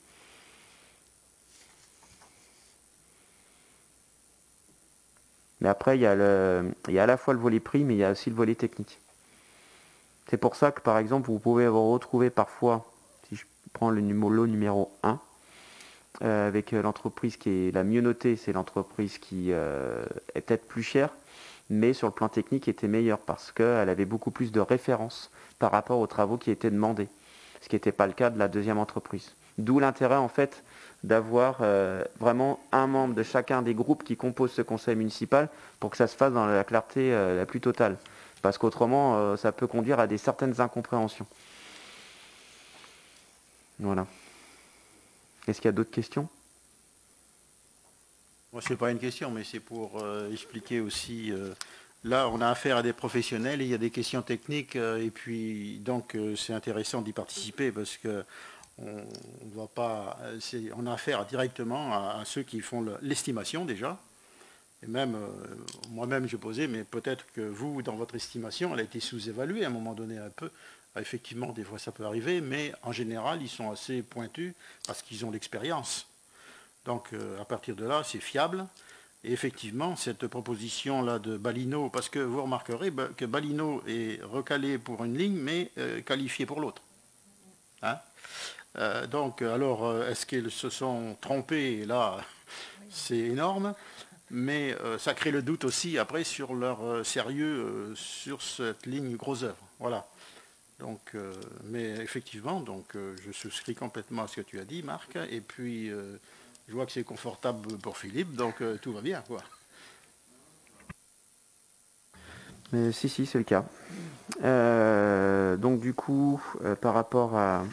Mais après, il y a à la fois le volet prix, mais il y a aussi le volet technique. C'est pour ça que, par exemple, vous pouvez vous retrouver parfois, si je prends le lot numéro 1, avec l'entreprise qui est la mieux notée, c'est l'entreprise qui est peut-être plus chère, mais sur le plan technique était meilleure, parce qu'elle avait beaucoup plus de références par rapport aux travaux qui étaient demandés, ce qui n'était pas le cas de la deuxième entreprise. D'où l'intérêt, en fait, d'avoir vraiment un membre de chacun des groupes qui composent ce conseil municipal pour que ça se fasse dans la clarté la plus totale. Parce qu'autrement, ça peut conduire à certaines incompréhensions. Voilà. Est-ce qu'il y a d'autres questions ? Moi, ce n'est pas une question, mais c'est pour expliquer aussi. Là, on a affaire à des professionnels, et il y a des questions techniques, et puis donc c'est intéressant d'y participer parce que on a affaire directement à ceux qui font l'estimation déjà. Et même, moi-même, je posais, mais peut-être que vous, dans votre estimation, elle a été sous-évaluée à un moment donné un peu. Effectivement, des fois, ça peut arriver, mais en général, ils sont assez pointus parce qu'ils ont l'expérience. Donc, à partir de là, c'est fiable. Et effectivement, cette proposition-là de Balino, parce que vous remarquerez que Balino est recalé pour une ligne, mais qualifié pour l'autre. Hein ? Donc, alors, est-ce qu'ils se sont trompés ? Là, c'est énorme. Mais ça crée le doute aussi après sur leur sérieux sur cette ligne gros œuvre. Voilà. Donc, mais effectivement, donc, je souscris complètement à ce que tu as dit, Marc. Et puis, je vois que c'est confortable pour Philippe, donc tout va bien, quoi. Si, c'est le cas. Donc, du coup, par rapport à...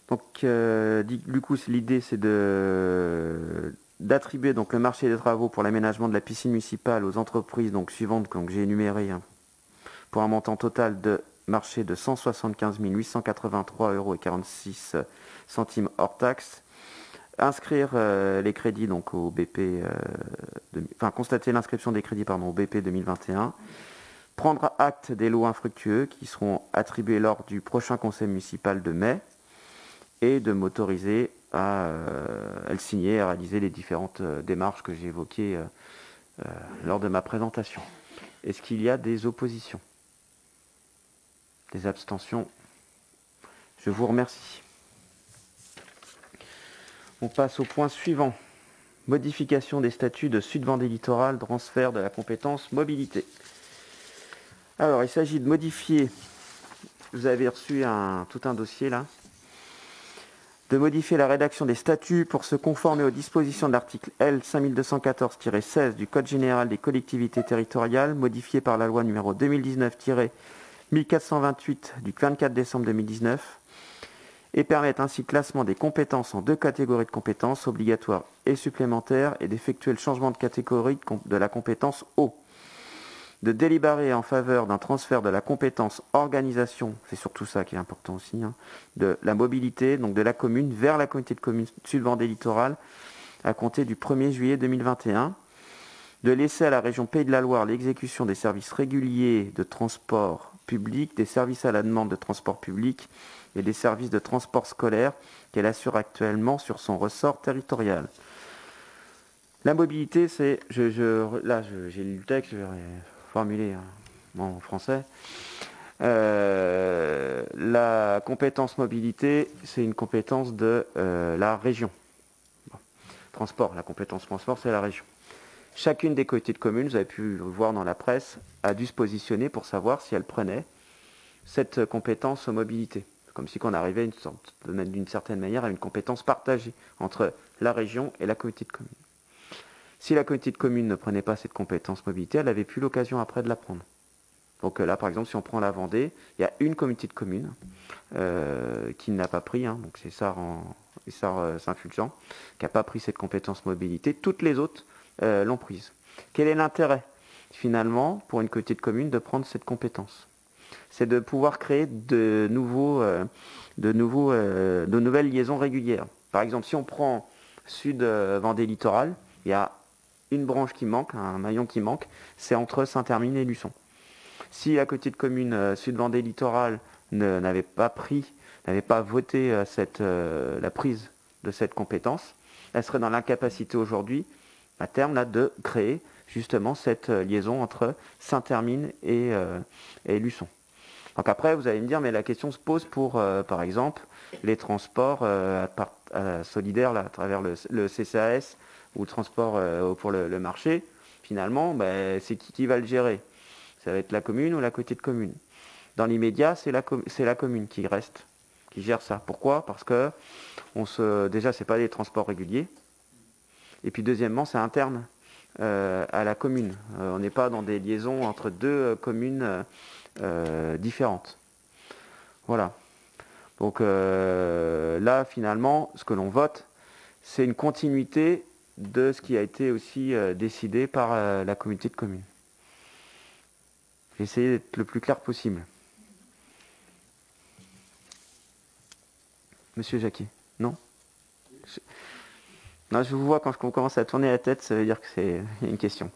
Donc, du coup, l'idée, c'est d'attribuer donc le marché des travaux pour l'aménagement de la piscine municipale aux entreprises donc suivantes que j'ai énumérées pour un montant total de marché de 175 883,46 € hors taxe. Inscrire les crédits donc au BP, constater l'inscription des crédits au BP 2021. Prendre acte des lots infructueux qui seront attribués lors du prochain conseil municipal de mai et de m'autoriser à le signer, à réaliser les différentes démarches que j'ai évoquées lors de ma présentation. Est-ce qu'il y a des oppositions ? Des abstentions ? Je vous remercie. On passe au point suivant. Modification des statuts de Sud-Vendée Littoral, transfert de la compétence mobilité. Alors, il s'agit de modifier, vous avez reçu tout un dossier là, de modifier la rédaction des statuts pour se conformer aux dispositions de l'article L 5214-16 du Code général des collectivités territoriales, modifié par la loi numéro 2019-1428 du 24 décembre 2019, et permettre ainsi le classement des compétences en 2 catégories de compétences, obligatoires et supplémentaires, et d'effectuer le changement de catégorie de la compétence eau. De délibérer en faveur d'un transfert de la compétence organisation, c'est surtout ça qui est important aussi, de la mobilité, donc de la commune vers la communauté de communes Sud-Vendée Littoral à compter du 1er juillet 2021, de laisser à la région Pays de la Loire l'exécution des services réguliers de transport public, des services à la demande de transport public et des services de transport scolaire qu'elle assure actuellement sur son ressort territorial. La mobilité, c'est, j'ai lu le texte, je vais formuler en français. La compétence mobilité, c'est une compétence de la région. Bon. Transport, la compétence transport, c'est la région. Chacune des communautés de communes, vous avez pu le voir dans la presse, a dû se positionner pour savoir si elle prenait cette compétence mobilité. Comme si on arrivait d'une certaine manière à une compétence partagée entre la région et la communauté de communes. Si la communauté de communes ne prenait pas cette compétesse mobilité, elle n'avait plus l'occasion après de la prendre. Donc là, par exemple, si on prend la Vendée, il y a une communauté de communes qui n'a pas pris, donc c'est Saint-Fulgent, qui n'a pas pris cette compétence mobilité. Toutes les autres l'ont prise. Quel est l'intérêt finalement, pour une communauté de communes, de prendre cette compétence. C'est de pouvoir créer de nouvelles liaisons régulières. Par exemple, si on prend Sud Vendée Littoral, il y a une branche qui manque, un maillon qui manque, c'est entre Saint-Hermine et Luçon. Si la communauté de communes Sud Vendée Littoral n'avait pas voté la prise de cette compétence, elle serait dans l'incapacité aujourd'hui, à terme, là, de créer justement cette liaison entre Saint-Hermine et Luçon. Donc après, vous allez me dire, mais la question se pose pour, par exemple, les transports solidaires là, à travers le CCAS ou le transport pour le marché. Finalement, c'est qui va le gérer? Ça va être la commune ou la communauté de communes. Dans l'immédiat, c'est la commune qui gère ça. Pourquoi? Parce que déjà, c'est pas des transports réguliers. Et puis deuxièmement, c'est interne à la commune. On n'est pas dans des liaisons entre deux communes différentes. Voilà. Donc là, finalement, ce que l'on vote, c'est une continuité de ce qui a été aussi décidé par la communauté de communes. J'ai essayé d'être le plus clair possible. Monsieur Jacquet, non? Non, je vous vois quand je commence à tourner la tête, ça veut dire que c'est une question.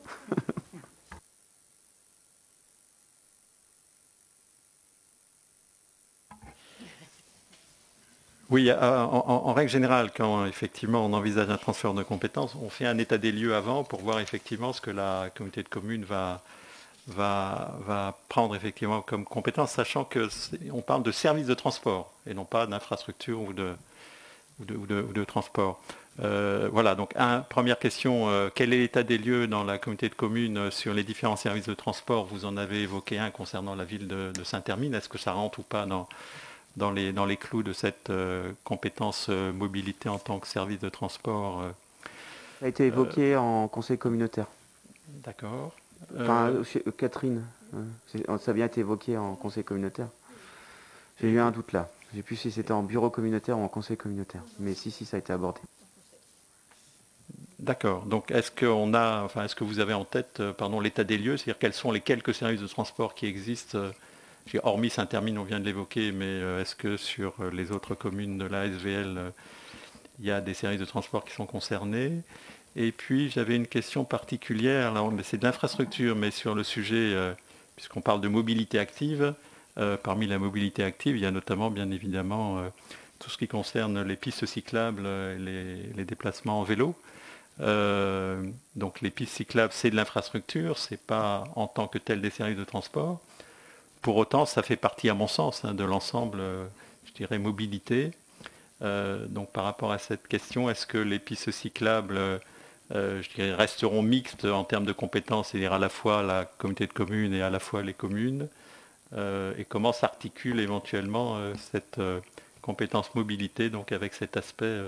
Oui, en règle générale, quand effectivement on envisage un transfert de compétences, on fait un état des lieux avant pour voir effectivement ce que la communauté de communes va prendre effectivement comme compétence, sachant qu'on parle de services de transport et non pas d'infrastructure ou de transport. Voilà, donc première question, quel est l'état des lieux dans la communauté de communes sur les différents services de transport? Vous en avez évoqué un concernant la ville de Saint-Hermine. Est-ce que ça rentre ou pas dans les clous de cette compétence mobilité en tant que service de transport? Ça a été évoqué en conseil communautaire. D'accord. Enfin, Catherine, ça a bien été évoqué en conseil communautaire. J'ai eu un doute là. Je ne sais plus si c'était en bureau communautaire ou en conseil communautaire. Mais si, ça a été abordé. D'accord. Donc, est-ce que vous avez en tête, l'état des lieux, c'est-à-dire quels sont les quelques services de transport qui existent, hormis Saint-Hermine, on vient de l'évoquer, mais est-ce que sur les autres communes de la SVL, il y a des services de transport qui sont concernés? Et puis, j'avais une question particulière, là, c'est de l'infrastructure, mais sur le sujet, puisqu'on parle de mobilité active, parmi la mobilité active, il y a notamment, bien évidemment, tout ce qui concerne les pistes cyclables et les déplacements en vélo. Donc les pistes cyclables, c'est de l'infrastructure, c'est pas en tant que tel des services de transport. Pour autant, ça fait partie, à mon sens, de l'ensemble, je dirais, mobilité. Donc par rapport à cette question, est-ce que les pistes cyclables je dirais, resteront mixtes en termes de compétences, c'est-à-dire à la fois la communauté de communes et à la fois les communes, et comment s'articule éventuellement cette compétence mobilité, donc avec cet aspect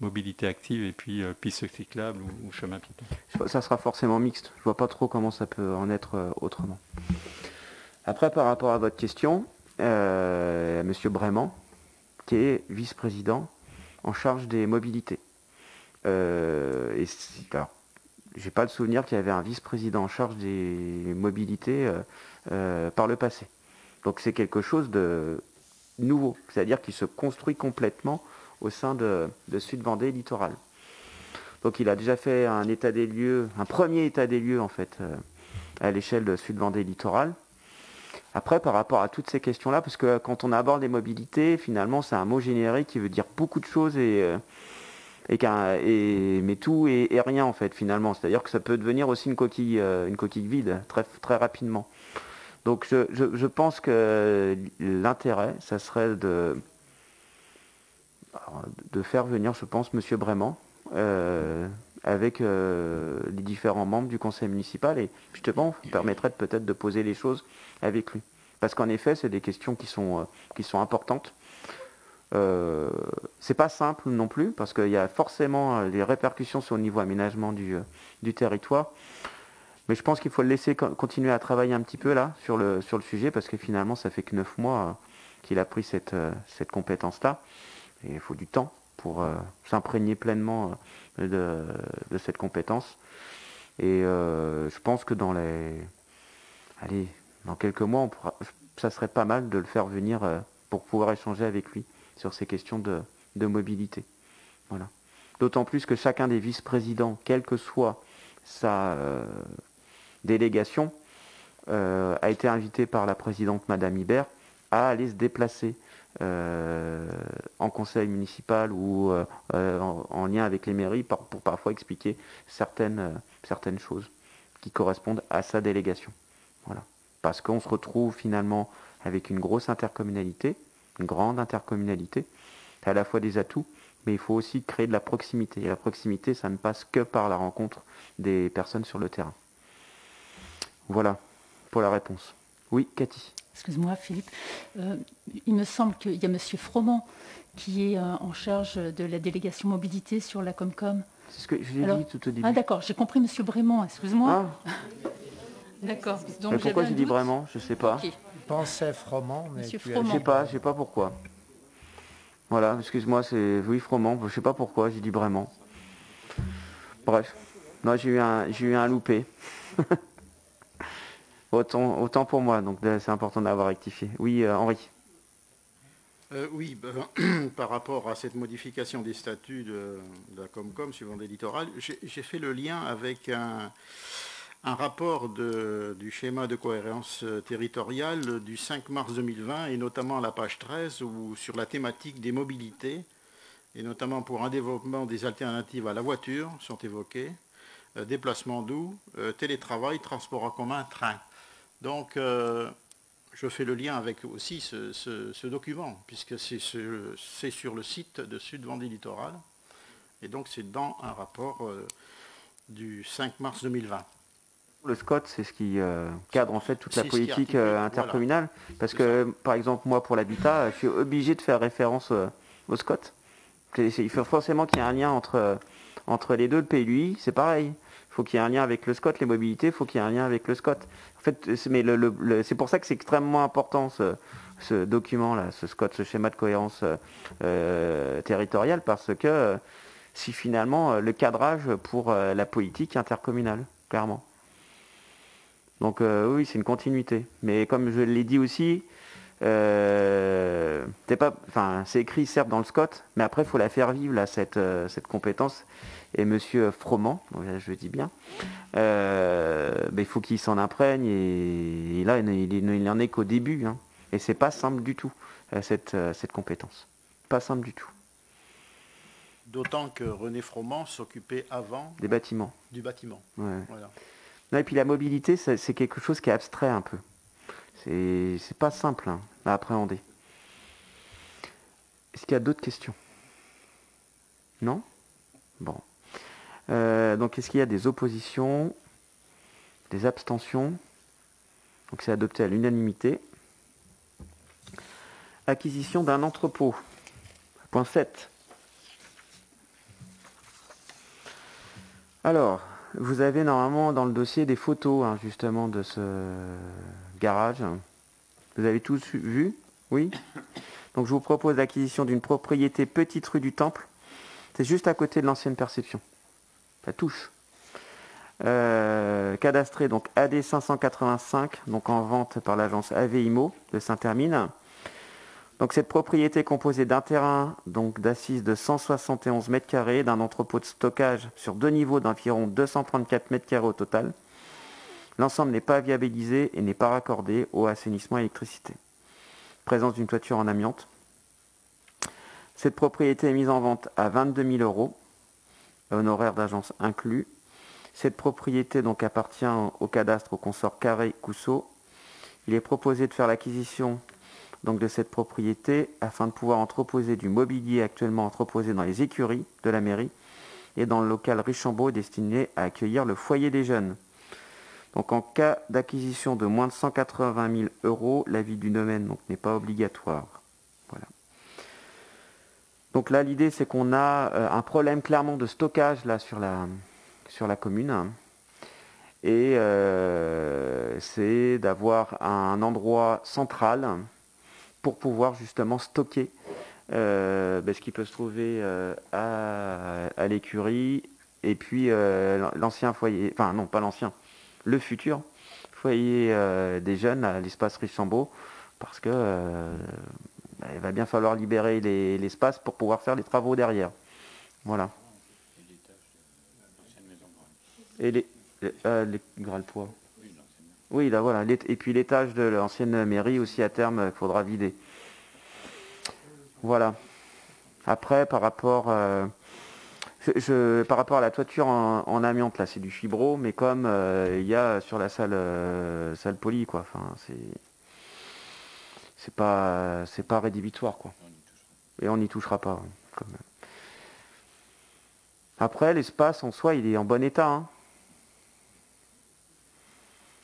mobilité active et puis piste cyclable ou chemin piéton? Ça sera forcément mixte. Je vois pas trop comment ça peut en être autrement. Après, par rapport à votre question, Monsieur Brément, qui est vice-président en charge des mobilités. Alors, j'ai pas le souvenir qu'il y avait un vice-président en charge des mobilités par le passé. Donc c'est quelque chose de nouveau, c'est-à-dire qu'il se construit complètement au sein de Sud Vendée Littoral. Donc il a déjà fait un état des lieux, un premier état des lieux en fait, à l'échelle de Sud Vendée Littoral. Après, par rapport à toutes ces questions-là, parce que quand on aborde les mobilités, finalement c'est un mot générique qui veut dire beaucoup de choses mais tout et rien en fait finalement. C'est-à-dire que ça peut devenir aussi une coquille vide très, très rapidement. Donc je pense que l'intérêt, ça serait de faire venir, je pense, Monsieur Brément avec les différents membres du conseil municipal et justement permettrait peut-être de poser les choses avec lui. Parce qu'en effet, c'est des questions qui sont importantes. C'est pas simple non plus parce qu'il y a forcément des répercussions sur le niveau aménagement du territoire. Mais je pense qu'il faut le laisser continuer à travailler un petit peu là sur le sujet parce que finalement ça fait que 9 mois qu'il a pris cette compétence-là. Et il faut du temps pour s'imprégner pleinement de cette compétence. Et je pense que dans quelques mois, ça serait pas mal de le faire venir pour pouvoir échanger avec lui sur ces questions de mobilité. Voilà. D'autant plus que chacun des vice-présidents, quelle que soit sa délégation, a été invité par la présidente Madame Ibert à aller se déplacer en conseil municipal ou en lien avec les mairies pour parfois expliquer certaines choses qui correspondent à sa délégation. Voilà. Parce qu'on se retrouve finalement avec une grosse intercommunalité, une grande intercommunalité, à la fois des atouts, mais il faut aussi créer de la proximité. Et la proximité, ça ne passe que par la rencontre des personnes sur le terrain. Voilà pour la réponse. Oui, Cathy. Excuse-moi, Philippe. Il me semble qu'il y a M. Froment qui est en charge de la délégation mobilité sur la Comcom. C'est ce que j'ai dit tout au début. Ah d'accord, j'ai compris M. Brémond, excuse-moi. Ah. D'accord. Mais pourquoi j'ai dit Brémond? Je ne sais pas. Okay. Je pensais Froment, mais Monsieur tu Froment. Je sais pas pourquoi. Voilà, excuse-moi, c'est oui Froment, je ne sais pas pourquoi j'ai dit Brémond. Bref, non, j'ai eu un loupé. Autant pour moi, donc c'est important d'avoir rectifié. Oui, Henri. Oui, par rapport à cette modification des statuts de la Comcom suivant des littorales, j'ai fait le lien avec un rapport du schéma de cohérence territoriale du 5 mars 2020, et notamment à la page 13, où sur la thématique des mobilités, et notamment pour un développement des alternatives à la voiture, sont évoquées, déplacement doux, télétravail, transport en commun, train. Donc, je fais le lien avec aussi ce document, puisque c'est sur le site de Sud-Vendée Littoral, et donc c'est dans un rapport du 5 mars 2020. Le SCOT, c'est ce qui cadre en fait toute la politique intercommunale, voilà. Parce que, par exemple, moi, pour l'habitat, je suis obligé de faire référence au SCOT. Il faut forcément qu'il y ait un lien entre les deux. Le PLUI, c'est pareil. Il faut qu'il y ait un lien avec le SCOT. Les mobilités, il faut qu'il y ait un lien avec le SCOT. En fait, c'est pour ça que c'est extrêmement important ce document-là, ce SCOT, ce schéma de cohérence territoriale, parce que c'est finalement le cadrage pour la politique intercommunale, clairement. Donc oui, c'est une continuité. Mais comme je l'ai dit aussi, c'est écrit certes dans le SCOT, mais après il faut la faire vivre là, cette compétence. Et Monsieur Froment, donc là, je le dis bien, il faut qu'il s'en imprègne, et là il n'en est qu'au début, hein. Et c'est pas simple du tout cette compétence, pas simple du tout. D'autant que René Froment s'occupait avant du bâtiment. Ouais. Voilà. Non, et puis la mobilité, c'est quelque chose qui est abstrait un peu. C'est pas simple à appréhender. Est-ce qu'il y a d'autres questions? Non? Bon. Donc est-ce qu'il y a des oppositions? Des abstentions? Donc c'est adopté à l'unanimité. Acquisition d'un entrepôt. Point 7. Alors, vous avez normalement dans le dossier des photos justement de ce garage. Vous avez tous vu? Oui? Donc je vous propose l'acquisition d'une propriété petite rue du Temple. C'est juste à côté de l'ancienne perception. Ça touche. Cadastré donc AD 585, donc en vente par l'agence AVIMO de Saint-Hermine. Donc cette propriété est composée d'un terrain donc d'assises de 171 m², d'un entrepôt de stockage sur 2 niveaux d'environ 234 m² au total. L'ensemble n'est pas viabilisé et n'est pas raccordé au assainissement et électricité. Présence d'une toiture en amiante. Cette propriété est mise en vente à 22 000 €, honoraires d'agence inclus. Cette propriété donc appartient au cadastre au consort Carré-Cousseau. Il est proposé de faire l'acquisition donc de cette propriété afin de pouvoir entreposer du mobilier actuellement entreposé dans les écuries de la mairie et dans le local Richambault destiné à accueillir le foyer des jeunes. Donc en cas d'acquisition de moins de 180 000 €, l'avis du domaine n'est pas obligatoire. Voilà. Donc là l'idée c'est qu'on a un problème clairement de stockage là sur la commune. Et c'est d'avoir un endroit central pour pouvoir justement stocker ce qui peut se trouver à l'écurie, Et puis l'ancien foyer, enfin non, pas l'ancien, le futur foyer des jeunes à l'espace Richambault, parce que il va bien falloir libérer l'espace pour pouvoir faire les travaux derrière. Voilà. Et les Gralpoix. Oui, là voilà. Et puis l'étage de l'ancienne mairie aussi à terme, il faudra vider. Voilà. Après, par rapport par rapport à la toiture en amiante, là, c'est du fibro, mais comme il y a sur la salle poly, quoi. Enfin, c'est pas rédhibitoire, quoi. Et on n'y touchera pas. Ouais, comme... Après, l'espace en soi, il est en bon état. Hein.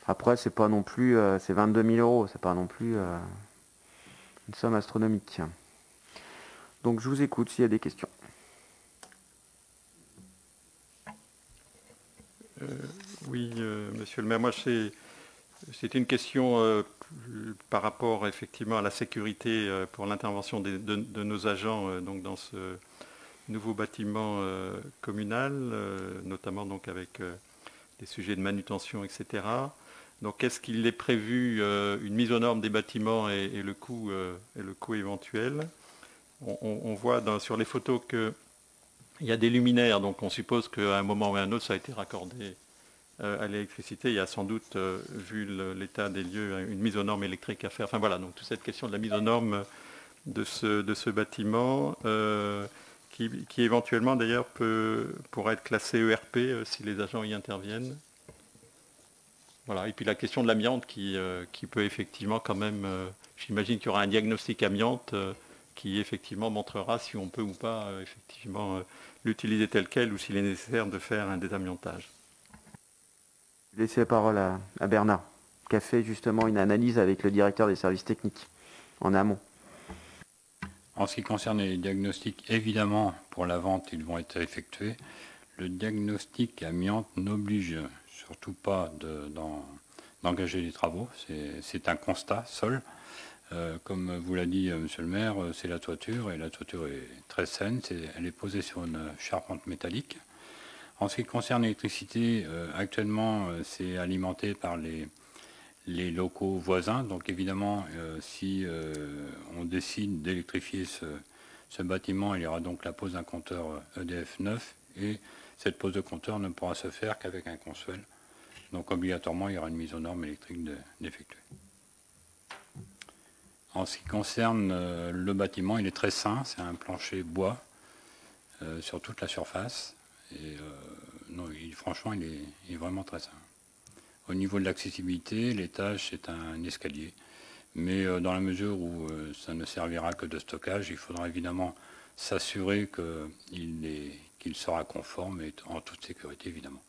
Après, c'est pas non plus, c'est 22 000 €, c'est pas non plus une somme astronomique. Donc, je vous écoute s'il y a des questions. Oui, monsieur le maire, moi c'est une question par rapport effectivement à la sécurité pour l'intervention de nos agents donc dans ce nouveau bâtiment communal, notamment donc avec des sujets de manutention, etc. Donc est-ce qu'il est prévu une mise aux normes des bâtiments et le coût éventuel? On voit sur les photos que il y a des luminaires, donc on suppose qu'à un moment ou à un autre, ça a été raccordé à l'électricité. Il y a sans doute, vu l'état des lieux, une mise aux normes électriques à faire. Enfin voilà, donc toute cette question de la mise aux normes de ce bâtiment, qui éventuellement d'ailleurs pourrait être classé ERP si les agents y interviennent. Voilà, et puis la question de l'amiante qui peut effectivement quand même, j'imagine qu'il y aura un diagnostic amiante qui effectivement montrera si on peut ou pas effectivement l'utiliser tel quel ou s'il est nécessaire de faire un désamiantage. Je vais laisser la parole à Bernard, qui a fait justement une analyse avec le directeur des services techniques en amont. En ce qui concerne les diagnostics, évidemment, pour la vente, ils vont être effectués. Le diagnostic amiante n'oblige surtout pas d'engager des travaux. C'est un constat seul. Comme vous l'a dit monsieur le maire, c'est la toiture, et la toiture est très saine, elle est posée sur une charpente métallique. En ce qui concerne l'électricité, actuellement c'est alimenté par les locaux voisins, donc évidemment si on décide d'électrifier ce bâtiment, il y aura donc la pose d'un compteur EDF 9, et cette pose de compteur ne pourra se faire qu'avec un consuel. Donc obligatoirement il y aura une mise aux normes électriques d'effectuer. En ce qui concerne le bâtiment, il est très sain, c'est un plancher bois sur toute la surface. Et non, franchement, il est vraiment très sain. Au niveau de l'accessibilité, l'étage, c'est un escalier. Mais dans la mesure où ça ne servira que de stockage, il faudra évidemment s'assurer qu'il sera conforme et en toute sécurité, évidemment.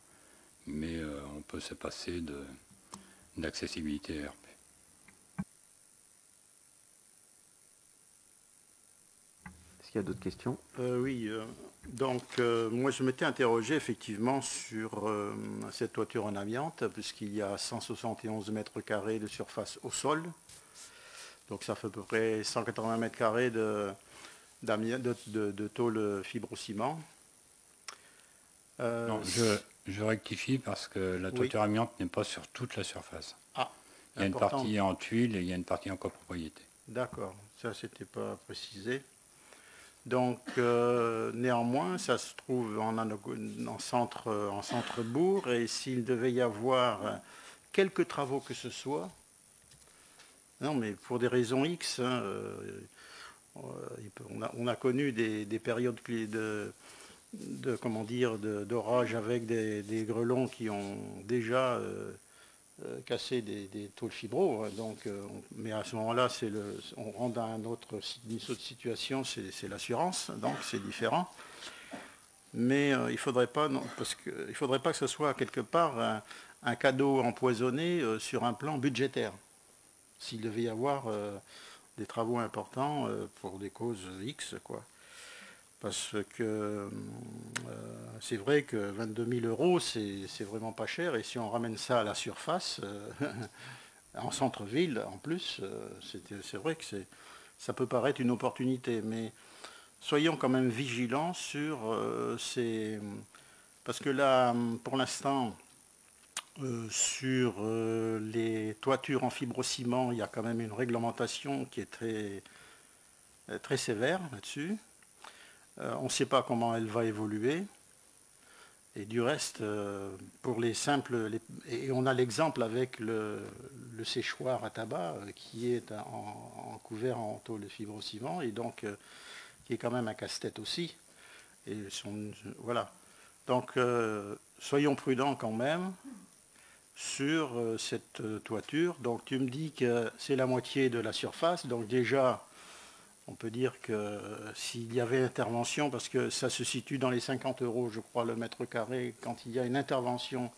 Mais on peut se passer d'accessibilité ERP. Est-ce qu'il y a d'autres questions? Oui, donc moi je m'étais interrogé effectivement sur cette toiture en amiante, puisqu'il y a 171 mètres carrés de surface au sol. Donc ça fait à peu près 180 mètres carrés de tôle fibrociment. Non, je rectifie parce que la toiture amiante n'est pas sur toute la surface. Ah, il y a une partie en tuiles et il y a une partie en copropriété. D'accord, ça c'était pas précisé. Donc néanmoins, ça se trouve en centre-bourg, et s'il devait y avoir quelques travaux que ce soit, non mais pour des raisons X, hein, on a connu des périodes d'orage avec des grêlons qui ont déjà casser des tôles fibro, donc, mais à ce moment-là, on rentre dans une autre situation, c'est l'assurance, donc c'est différent. Mais il ne faudrait pas, faudrait pas que ce soit quelque part un cadeau empoisonné sur un plan budgétaire. S'il devait y avoir des travaux importants pour des causes X, quoi. Parce que c'est vrai que 22 000 €, c'est vraiment pas cher. Et si on ramène ça à la surface, en centre-ville, en plus, c'est vrai que ça peut paraître une opportunité. Mais soyons quand même vigilants sur Parce que là, pour l'instant, sur les toitures en fibrociment, il y a quand même une réglementation qui est très sévère là-dessus. On ne sait pas comment elle va évoluer. Et du reste, pour les simples... et on a l'exemple avec le séchoir à tabac qui est en couvert en tôle de fibrociment et donc qui est quand même un casse-tête aussi. Et voilà. Donc, soyons prudents quand même sur cette toiture. Donc, tu me dis que c'est la moitié de la surface. Donc, déjà, on peut dire que s'il y avait intervention, parce que ça se situe dans les 50 €, je crois, le mètre carré, quand il y a une intervention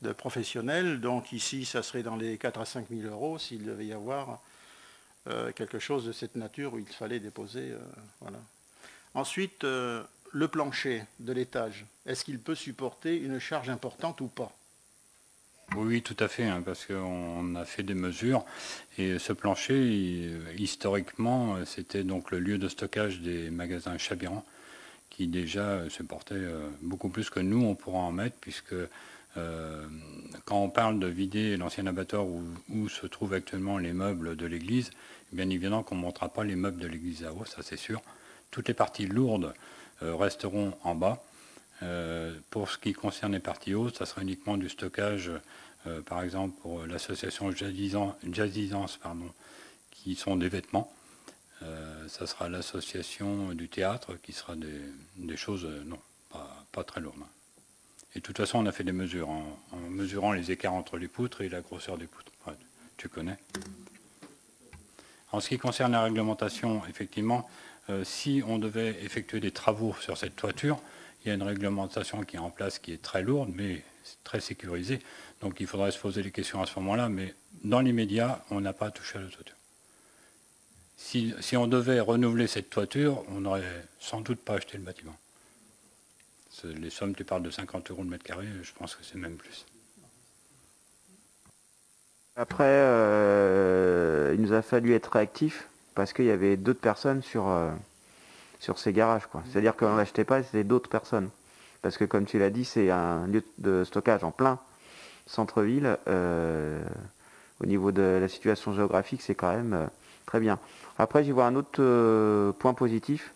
de professionnels. Donc, ici, ça serait dans les 4 à 5 000 € s'il devait y avoir quelque chose de cette nature où il fallait déposer. Voilà. Ensuite, le plancher de l'étage, est-ce qu'il peut supporter une charge importante ou pas? Oui, tout à fait, hein, parce qu'on a fait des mesures et ce plancher, historiquement, c'était donc le lieu de stockage des magasins Chabiran qui déjà supportait beaucoup plus que nous, on pourra en mettre, puisque quand on parle de vider l'ancien abattoir où se trouvent actuellement les meubles de l'église, bien évidemment qu'on ne montera pas les meubles de l'église à eau, ça c'est sûr. Toutes les parties lourdes resteront en bas. Pour ce qui concerne les parties hautes, ça sera uniquement du stockage, par exemple pour l'association Jazzisance, qui sont des vêtements. Ça sera l'association du théâtre qui sera des choses non, pas très lourdes. Et de toute façon, on a fait des mesures en mesurant les écarts entre les poutres et la grosseur des poutres. Ouais, tu connais. En ce qui concerne la réglementation, effectivement, si on devait effectuer des travaux sur cette toiture, il y a une réglementation qui est en place qui est très lourde, mais très sécurisée. Donc il faudrait se poser les questions à ce moment-là, mais dans les médias, on n'a pas touché à la toiture. Si on devait renouveler cette toiture, on n'aurait sans doute pas acheté le bâtiment. Les sommes, tu parles de 50 € le mètre carré, je pense que c'est même plus. Après, il nous a fallu être réactifs parce qu'il y avait d'autres personnes sur ces garages, quoi. C'est-à-dire qu'on n'achetait pas, c'était d'autres personnes. Parce que comme tu l'as dit, c'est un lieu de stockage en plein centre-ville. Au niveau de la situation géographique, c'est quand même très bien. Après, j'y vois un autre point positif.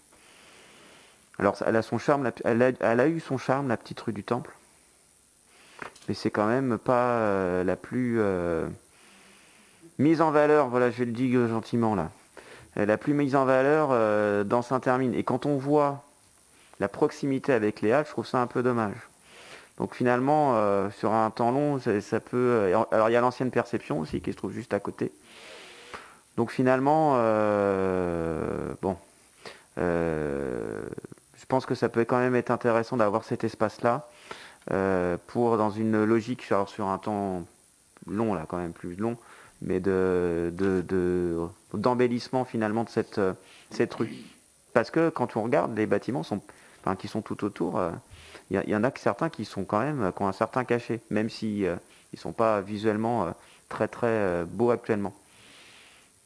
Alors, elle a son charme, elle a eu son charme, la petite rue du Temple. Mais c'est quand même pas la plus mise en valeur, voilà, je vais le dire gentiment là. La plus mise en valeur dans Saint-Hermine. Et quand on voit la proximité avec les Halles, je trouve ça un peu dommage. Donc finalement, sur un temps long, ça peut... Alors il y a l'ancienne Perception aussi qui se trouve juste à côté. Donc finalement, je pense que ça peut quand même être intéressant d'avoir cet espace-là pour, dans une logique, sur un temps long, là quand même plus long, mais d'embellissement finalement de cette rue. Parce que quand on regarde, les bâtiments qui sont tout autour, il y en a que certains qui sont quand même, qui ont un certain cachet, même si ils sont pas visuellement très très beaux actuellement.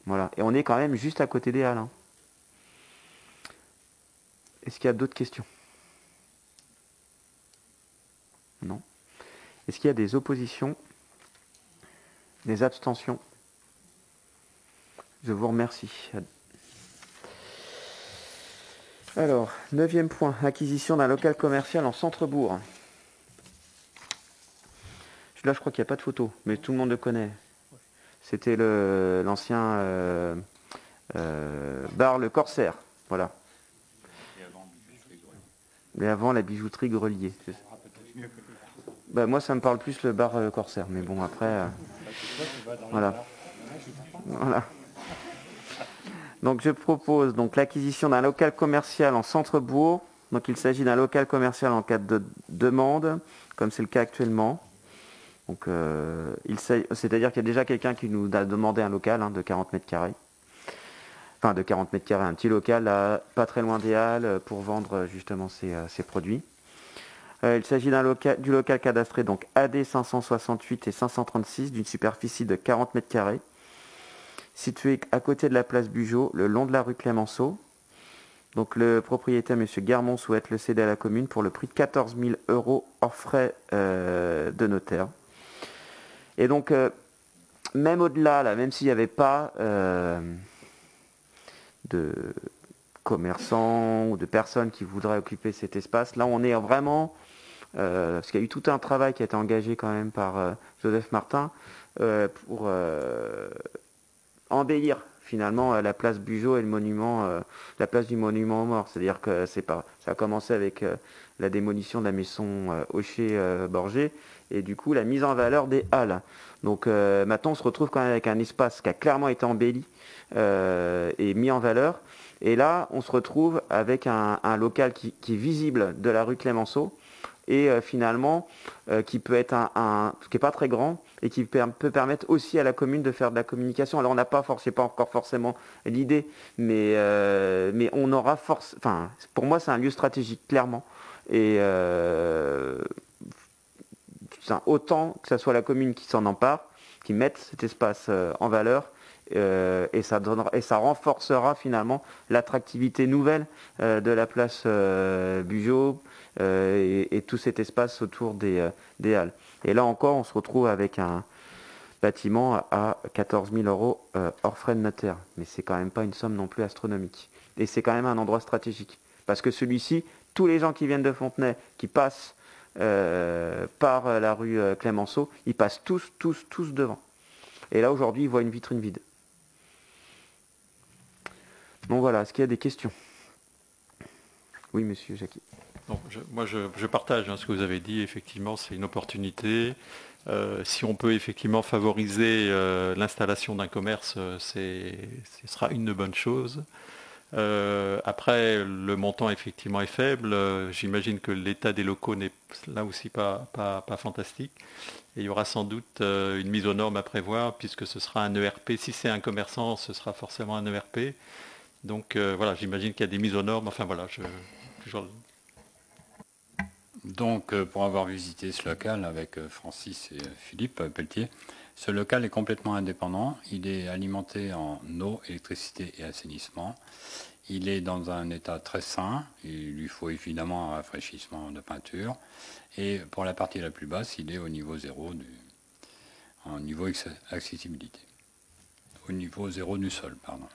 Voilà. Et on est quand même juste à côté des Halles. Hein. Est-ce qu'il y a d'autres questions? Non. Est-ce qu'il y a des oppositions? Des abstentions? Je vous remercie. Alors, 9e point, acquisition d'un local commercial en centre-bourg. Là, je crois qu'il n'y a pas de photo, mais tout le monde le connaît. C'était l'ancien bar Le Corsaire, voilà. Mais avant, la bijouterie Grelier. Bah, moi, ça me parle plus le bar Corsaire, mais bon, après... voilà. Voilà. Donc je propose donc l'acquisition d'un local commercial en centre-bourg. Donc il s'agit d'un local commercial en cas de demande, comme c'est le cas actuellement. Donc c'est-à-dire qu'il y a déjà quelqu'un qui nous a demandé un local de 40 mètres carrés. Enfin de 40 mètres carrés, un petit local là, pas très loin des Halles pour vendre justement ses produits. Il s'agit du local cadastré donc AD 568 et 536 d'une superficie de 40 mètres carrés. Situé à côté de la place Bugeaud, le long de la rue Clémenceau. Donc le propriétaire, M. Guermont, souhaite le céder à la commune pour le prix de 14 000 € hors frais de notaire. Et donc, même au-delà, là, même s'il n'y avait pas de commerçants ou de personnes qui voudraient occuper cet espace, là on est vraiment, parce qu'il y a eu tout un travail qui a été engagé quand même par Joseph Martin pour embellir finalement la place Bugeaud et le monument, la place du monument aux morts. C'est-à-dire que ça a commencé avec la démolition de la maison Hocher-Borgé et du coup la mise en valeur des halles. Donc maintenant on se retrouve quand même avec un espace qui a clairement été embelli et mis en valeur. Et là on se retrouve avec un local qui est visible de la rue Clémenceau et finalement qui peut être qui n'est pas très grand et qui peut permettre aussi à la commune de faire de la communication. Alors on n'a pas encore forcément l'idée, mais on aura pour moi c'est un lieu stratégique clairement et autant que ce soit la commune qui s'en empare, qui mette cet espace en valeur et ça renforcera finalement l'attractivité nouvelle de la place Bugeaud et tout cet espace autour des halles. Et là encore, on se retrouve avec un bâtiment à 14 000 € hors frais de notaire. Mais c'est quand même pas une somme non plus astronomique. Et c'est quand même un endroit stratégique. Parce que celui-ci, tous les gens qui viennent de Fontenay, qui passent par la rue Clémenceau, ils passent tous devant. Et là, aujourd'hui, ils voient une vitrine vide. Donc voilà, est-ce qu'il y a des questions? Oui, monsieur Jacqui. Bon, moi, je partage ce que vous avez dit. Effectivement, c'est une opportunité. Si on peut effectivement favoriser l'installation d'un commerce, ce sera une bonne chose. Après, le montant effectivement est faible. J'imagine que l'état des locaux n'est là aussi pas fantastique. Et il y aura sans doute une mise aux normes à prévoir puisque ce sera un ERP. Si c'est un commerçant, ce sera forcément un ERP. Donc voilà, j'imagine qu'il y a des mises aux normes. Enfin voilà, Donc, pour avoir visité ce local avec Francis et Philippe Pelletier, ce local est complètement indépendant. Il est alimenté en eau, électricité et assainissement. Il est dans un état très sain. Il lui faut évidemment un rafraîchissement de peinture. Et pour la partie la plus basse, il est au niveau 0 en niveau accessibilité. Au niveau 0 du sol, pardon.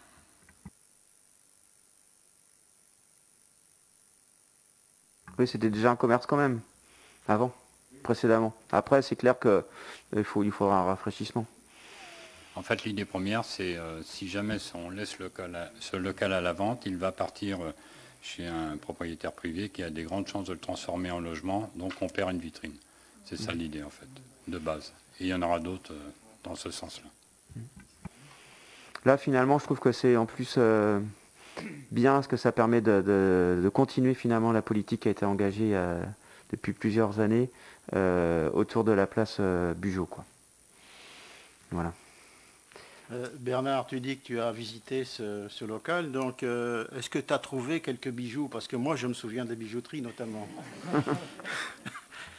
Oui, c'était déjà un commerce quand même, avant, précédemment. Après, c'est clair qu'il faudra un rafraîchissement. En fait, l'idée première, c'est si jamais on laisse ce local à la vente, il va partir chez un propriétaire privé qui a des grandes chances de le transformer en logement, donc on perd une vitrine. C'est ça l'idée, en fait, de base. Et il y en aura d'autres dans ce sens-là. Là, finalement, je trouve que c'est en plus bien, parce que ça permet de continuer finalement la politique qui a été engagée depuis plusieurs années autour de la place Bugeaud, quoi. Voilà. Bernard, tu dis que tu as visité ce local, donc est-ce que tu as trouvé quelques bijoux? Parce que moi, je me souviens des bijouteries notamment.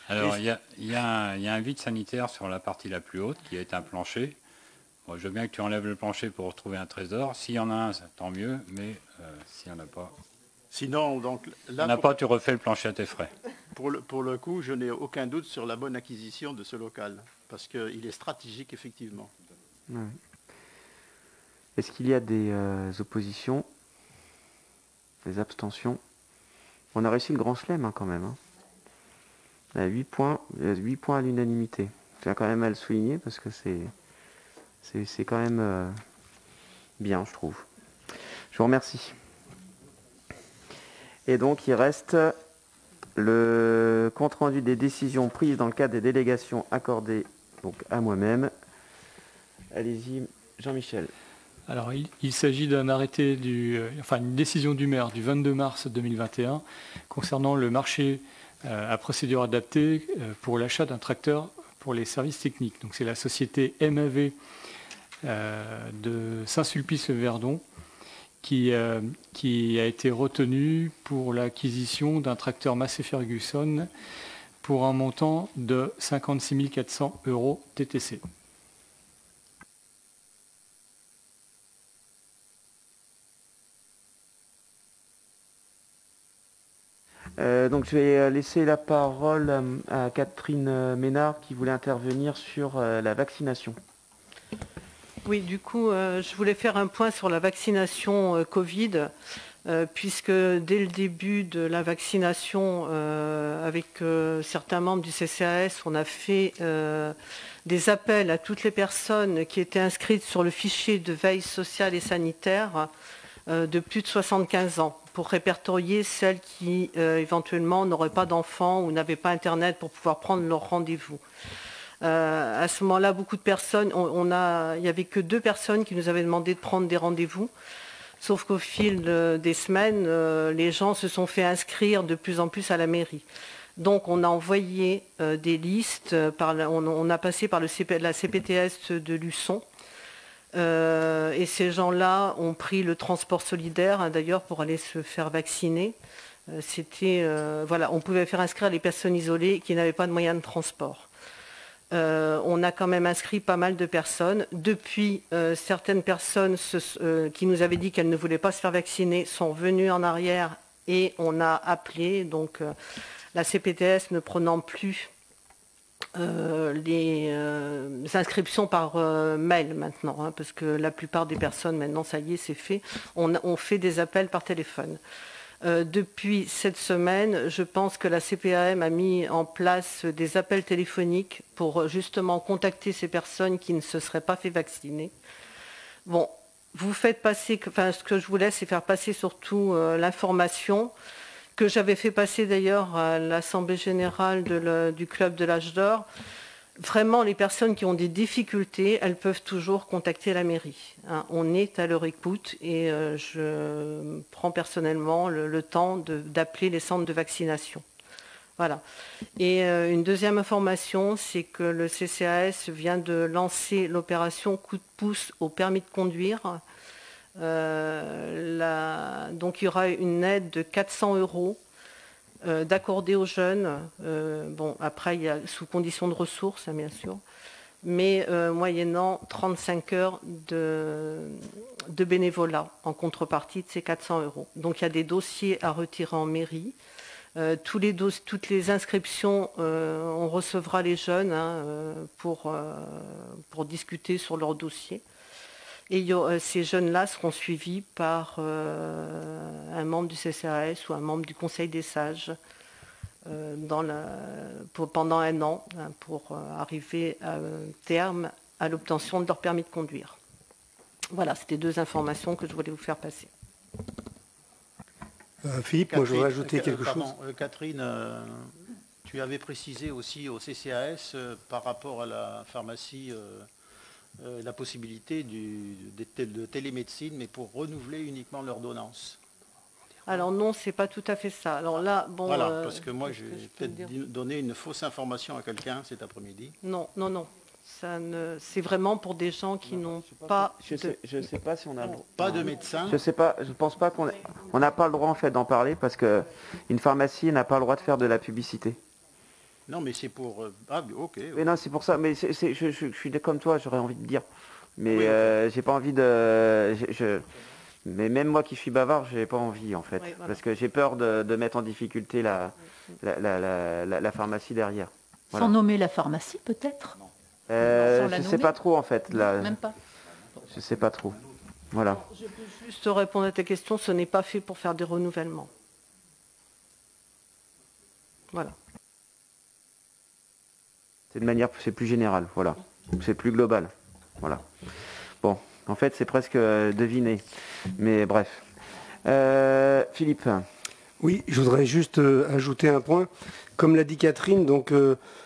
Alors, il y a un vide sanitaire sur la partie la plus haute qui est un plancher. Bon, je veux bien que tu enlèves le plancher pour retrouver un trésor. S'il y en a un, tant mieux, mais s'il n'y en a pas... Sinon, donc, là, s'il n'y en a pas, tu refais le plancher à tes frais. Pour le coup, je n'ai aucun doute sur la bonne acquisition de ce local, parce qu'il est stratégique, effectivement. Ouais. Est-ce qu'il y a des oppositions, des abstentions? On a réussi le grand chelem quand même. Hein. On a 8 points à l'unanimité. Je tiens quand même à le souligner parce que c'est quand même bien, je trouve. Je vous remercie. Et donc, il reste le compte-rendu des décisions prises dans le cadre des délégations accordées donc, à moi-même. Allez-y, Jean-Michel. Alors, il s'agit d'un arrêté, une décision du maire du 22 mars 2021 concernant le marché à procédure adaptée pour l'achat d'un tracteur pour les services techniques. Donc, c'est la société MAV de Saint-Sulpice-Verdon qui a été retenue pour l'acquisition d'un tracteur Massey Ferguson pour un montant de 56 400 € TTC. Donc je vais laisser la parole à Catherine Ménard qui voulait intervenir sur la vaccination. Oui, du coup, je voulais faire un point sur la vaccination Covid, puisque dès le début de la vaccination, avec certains membres du CCAS, on a fait des appels à toutes les personnes qui étaient inscrites sur le fichier de veille sociale et sanitaire de plus de 75 ans, pour répertorier celles qui éventuellement n'auraient pas d'enfants ou n'avaient pas Internet pour pouvoir prendre leur rendez-vous. À ce moment-là, beaucoup de personnes, il n'y avait que 2 personnes qui nous avaient demandé de prendre des rendez-vous, sauf qu'au fil des semaines, les gens se sont fait inscrire de plus en plus à la mairie. Donc on a envoyé des listes, on a passé par la CPTS de Luçon, et ces gens-là ont pris le transport solidaire, d'ailleurs, pour aller se faire vacciner. Voilà, on pouvait faire inscrire les personnes isolées qui n'avaient pas de moyens de transport. On a quand même inscrit pas mal de personnes. Depuis, certaines personnes qui nous avaient dit qu'elles ne voulaient pas se faire vacciner sont venues en arrière et on a appelé. Donc la CPTS ne prenant plus les inscriptions par mail maintenant, hein, parce que la plupart des personnes maintenant, ça y est, c'est fait. On fait des appels par téléphone. Depuis cette semaine, je pense que la CPAM a mis en place des appels téléphoniques pour justement contacter ces personnes qui ne se seraient pas fait vacciner. Bon, vous faites passer, ce que je voulais, c'est faire passer surtout l'information que j'avais fait passer d'ailleurs à l'Assemblée générale du Club de l'Âge d'Or. Vraiment, les personnes qui ont des difficultés, elles peuvent toujours contacter la mairie. Hein. On est à leur écoute et je prends personnellement le temps d'appeler les centres de vaccination. Voilà. Et une deuxième information, c'est que le CCAS vient de lancer l'opération coup de pouce au permis de conduire. Donc il y aura une aide de 400 € d'accorder aux jeunes, bon après il y a sous condition de ressources hein, bien sûr, mais moyennant 35 heures de bénévolat en contrepartie de ces 400 €. Donc il y a des dossiers à retirer en mairie. Toutes les inscriptions, on recevra les jeunes hein, pour discuter sur leur dossier. Et ces jeunes-là seront suivis par un membre du CCAS ou un membre du Conseil des sages pendant un an hein, pour arriver à terme à l'obtention de leur permis de conduire. Voilà, c'était 2 informations que je voulais vous faire passer. Philippe, moi je voudrais ajouter quelque chose. Catherine, tu avais précisé aussi au CCAS par rapport à la pharmacie la possibilité de télémédecine, mais pour renouveler uniquement l'ordonnance. Alors non, c'est pas tout à fait ça. Alors là, bon. Voilà, parce que moi j'ai peut-être donné une fausse information à quelqu'un cet après-midi. Non. C'est vraiment pour des gens qui n'ont pas. Je sais pas si on a pas de médecin. Je sais pas. Je pense pas qu'on n'a pas le droit en fait d'en parler parce que une pharmacie n'a pas le droit de faire de la publicité. Non, mais c'est pour... Ah, ok. Mais non, c'est pour ça. Mais je suis comme toi, j'aurais envie de dire. Mais oui, j'ai pas envie de... Mais même moi qui suis bavard, j'ai pas envie, en fait. Oui, voilà. Parce que j'ai peur de mettre en difficulté la pharmacie derrière. Voilà. Sans nommer la pharmacie, peut-être je sais pas trop, en fait. Même pas. Je sais pas trop. Voilà. Je peux juste répondre à ta question. Ce n'est pas fait pour faire des renouvellements. Voilà. C'est plus général, voilà. C'est plus global, voilà. Bon, en fait, c'est presque deviné, mais bref. Philippe. Oui, je voudrais juste ajouter un point. Comme l'a dit Catherine, donc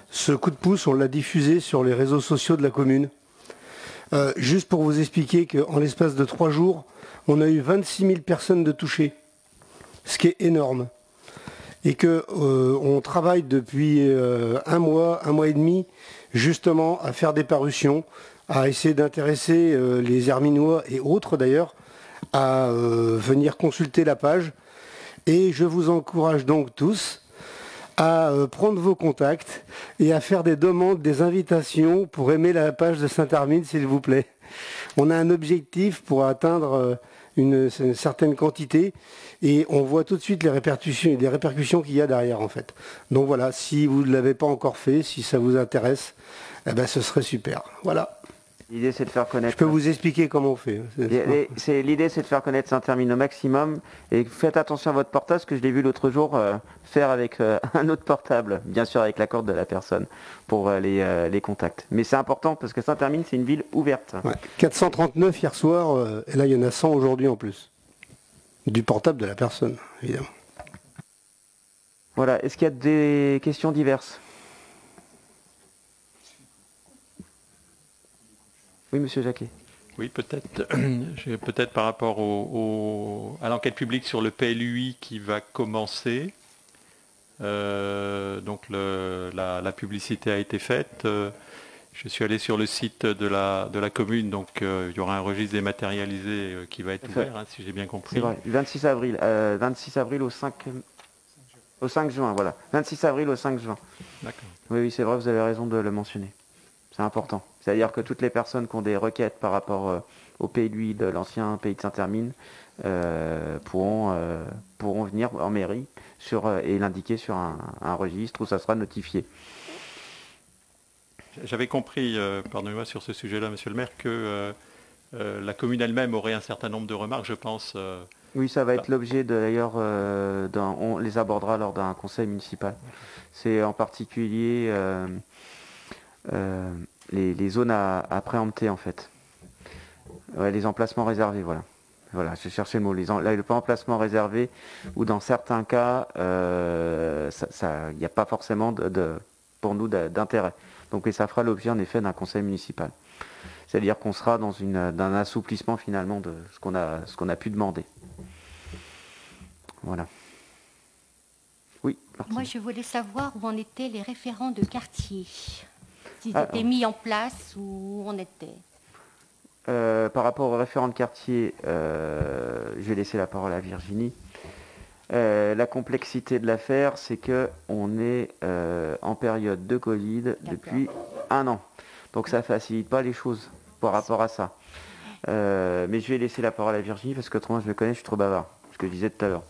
ce coup de pouce, on l'a diffusé sur les réseaux sociaux de la commune. Juste pour vous expliquer qu'en l'espace de 3 jours, on a eu 26 000 personnes de touchées, ce qui est énorme. Et qu'on travaille depuis un mois et demi, justement, à faire des parutions, à essayer d'intéresser les Herminois et autres d'ailleurs, à venir consulter la page. Et je vous encourage donc tous à prendre vos contacts et à faire des demandes, des invitations pour aimer la page de Saint-Hermine, s'il vous plaît. On a un objectif pour atteindre une certaine quantité et on voit tout de suite les répercussions qu'il y a derrière en fait. Donc voilà, si vous ne l'avez pas encore fait, si ça vous intéresse, eh ben, ce serait super. Voilà. L'idée, c'est de faire connaître. Je peux vous expliquer comment on fait. L'idée, c'est de faire connaître Saint-Hermine au maximum. Et faites attention à votre portable, parce que je l'ai vu l'autre jour faire avec un autre portable, bien sûr avec l'accord de la personne, pour les contacts. Mais c'est important, parce que Saint-Hermine, c'est une ville ouverte. Ouais. 439 hier soir, et là, il y en a 100 aujourd'hui en plus. Du portable de la personne, évidemment. Voilà. Est-ce qu'il y a des questions diverses ? Oui, monsieur Jacquet. Oui, peut-être par rapport à l'enquête publique sur le PLUI qui va commencer. Donc la publicité a été faite. Je suis allé sur le site de la commune, donc il y aura un registre dématérialisé qui va être ouvert, hein, si j'ai bien compris. C'est vrai, 26 avril au 5 juin, voilà. 26 avril au 5 juin. D'accord. Oui, c'est vrai, vous avez raison de le mentionner. C'est important. C'est-à-dire que toutes les personnes qui ont des requêtes par rapport au PLUI de l'ancien pays de Saint-Hermine pourront venir en mairie et l'indiquer sur un registre où ça sera notifié. J'avais compris, pardonnez-moi sur ce sujet-là, monsieur le maire, que la commune elle-même aurait un certain nombre de remarques, je pense. Oui, ça va être l'objet d'ailleurs, on les abordera lors d'un conseil municipal. C'est en particulier les zones à préempter en fait. Ouais, les emplacements réservés, voilà. Voilà, je cherchais le mot. Les emplacements réservés, où dans certains cas, il n'y a pas forcément pour nous d'intérêt. Donc ça fera l'objet en effet d'un conseil municipal. C'est-à-dire qu'on sera dans d'un assouplissement finalement de ce qu'on a pu demander. Voilà. Oui, Martine. Moi, je voulais savoir où en étaient les référents de quartier. S'ils étaient mis en place ou où on était. Par rapport aux référents de quartier, je vais laisser la parole à Virginie. La complexité de l'affaire, c'est qu'on est en période de Covid depuis 1 an. Donc ça ne facilite pas les choses par rapport à ça. Mais je vais laisser la parole à Virginie parce qu'autrement je me connais, je suis trop bavard. Ce que je disais tout à l'heure.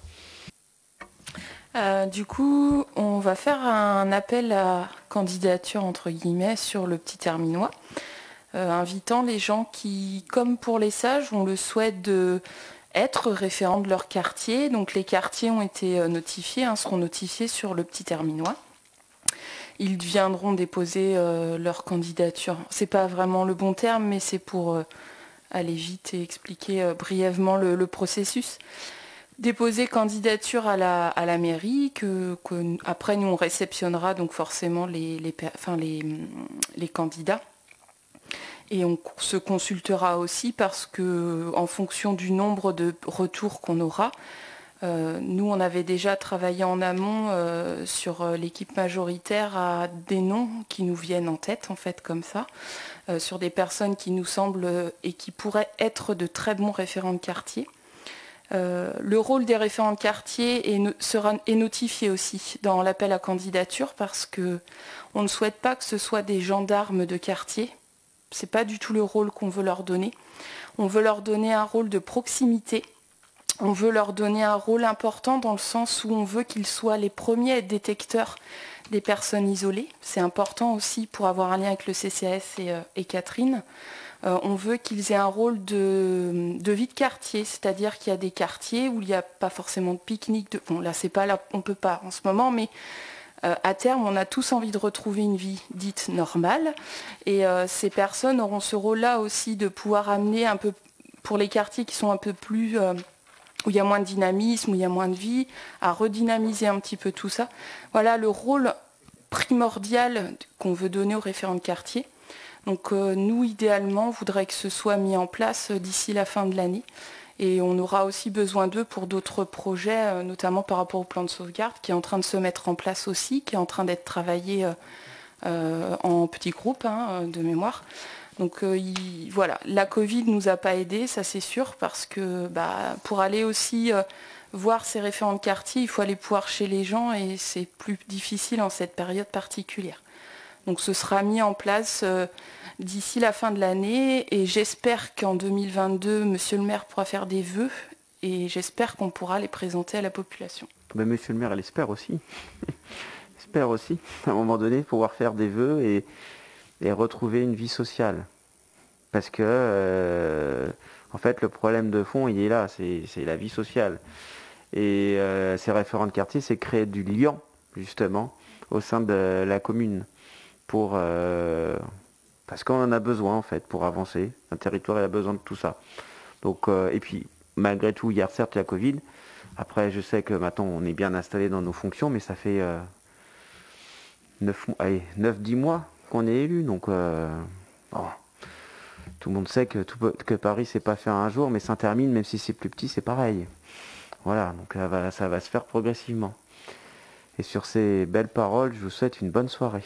Du coup, on va faire un appel à candidature entre guillemets sur le petit Herminois, invitant les gens qui, comme pour les sages, ont le souhait de être référents de leur quartier. Donc les quartiers ont été notifiés, seront notifiés sur le petit Herminois. Ils viendront déposer leur candidature. C'est pas vraiment le bon terme, mais c'est pour aller vite et expliquer brièvement le processus. Déposer candidature à la mairie, après nous on réceptionnera donc forcément les candidats. Et on se consultera aussi parce que en fonction du nombre de retours qu'on aura, nous on avait déjà travaillé en amont sur l'équipe majoritaire à des noms qui nous viennent en tête en fait comme ça, sur des personnes qui nous semblent et qui pourraient être de très bons référents de quartier. Le rôle des référents de quartier est notifié aussi dans l'appel à candidature parce qu'on ne souhaite pas que ce soit des gendarmes de quartier. Ce n'est pas du tout le rôle qu'on veut leur donner. On veut leur donner un rôle de proximité. On veut leur donner un rôle important dans le sens où on veut qu'ils soient les premiers détecteurs des personnes isolées. C'est important aussi pour avoir un lien avec le CCAS et Catherine. On veut qu'ils aient un rôle de vie de quartier, c'est-à-dire qu'il y a des quartiers où il n'y a pas forcément de pique-nique. Bon, là, c'est pas là, on ne peut pas en ce moment, mais à terme, on a tous envie de retrouver une vie dite normale. Et ces personnes auront ce rôle-là aussi de pouvoir amener un peu, pour les quartiers qui sont un peu plus, où il y a moins de dynamisme, où il y a moins de vie, à redynamiser un petit peu tout ça. Voilà le rôle primordial qu'on veut donner aux référents de quartier. Donc nous, idéalement, on voudrait que ce soit mis en place d'ici la fin de l'année. Et on aura aussi besoin d'eux pour d'autres projets, notamment par rapport au plan de sauvegarde, qui est en train de se mettre en place aussi, qui est en train d'être travaillé en petits groupes de mémoire. Donc voilà, la Covid ne nous a pas aidés, ça c'est sûr, parce que pour aller aussi voir ces référents de quartier, il faut aller pouvoir chez les gens et c'est plus difficile en cette période particulière. Donc ce sera mis en place d'ici la fin de l'année et j'espère qu'en 2022, monsieur le maire pourra faire des vœux et j'espère qu'on pourra les présenter à la population. Ben, monsieur le maire, elle espère aussi. Espère aussi, à un moment donné, pouvoir faire des vœux et retrouver une vie sociale. Parce que, en fait, le problème de fond, il est là, c'est la vie sociale. Et ces référents de quartier, c'est créer du lien, justement, au sein de la commune. Parce qu'on en a besoin, en fait, pour avancer. Un territoire, il a besoin de tout ça. Donc, et puis, malgré tout, il y a certes la Covid. Après, je sais que maintenant, on est bien installé dans nos fonctions, mais ça fait 9-10 mois qu'on est élu. Donc, tout le monde sait que Paris, c'est pas fait en un jour, mais Saint-Hermine, même si c'est plus petit, c'est pareil. Voilà, donc ça va se faire progressivement. Et sur ces belles paroles, je vous souhaite une bonne soirée.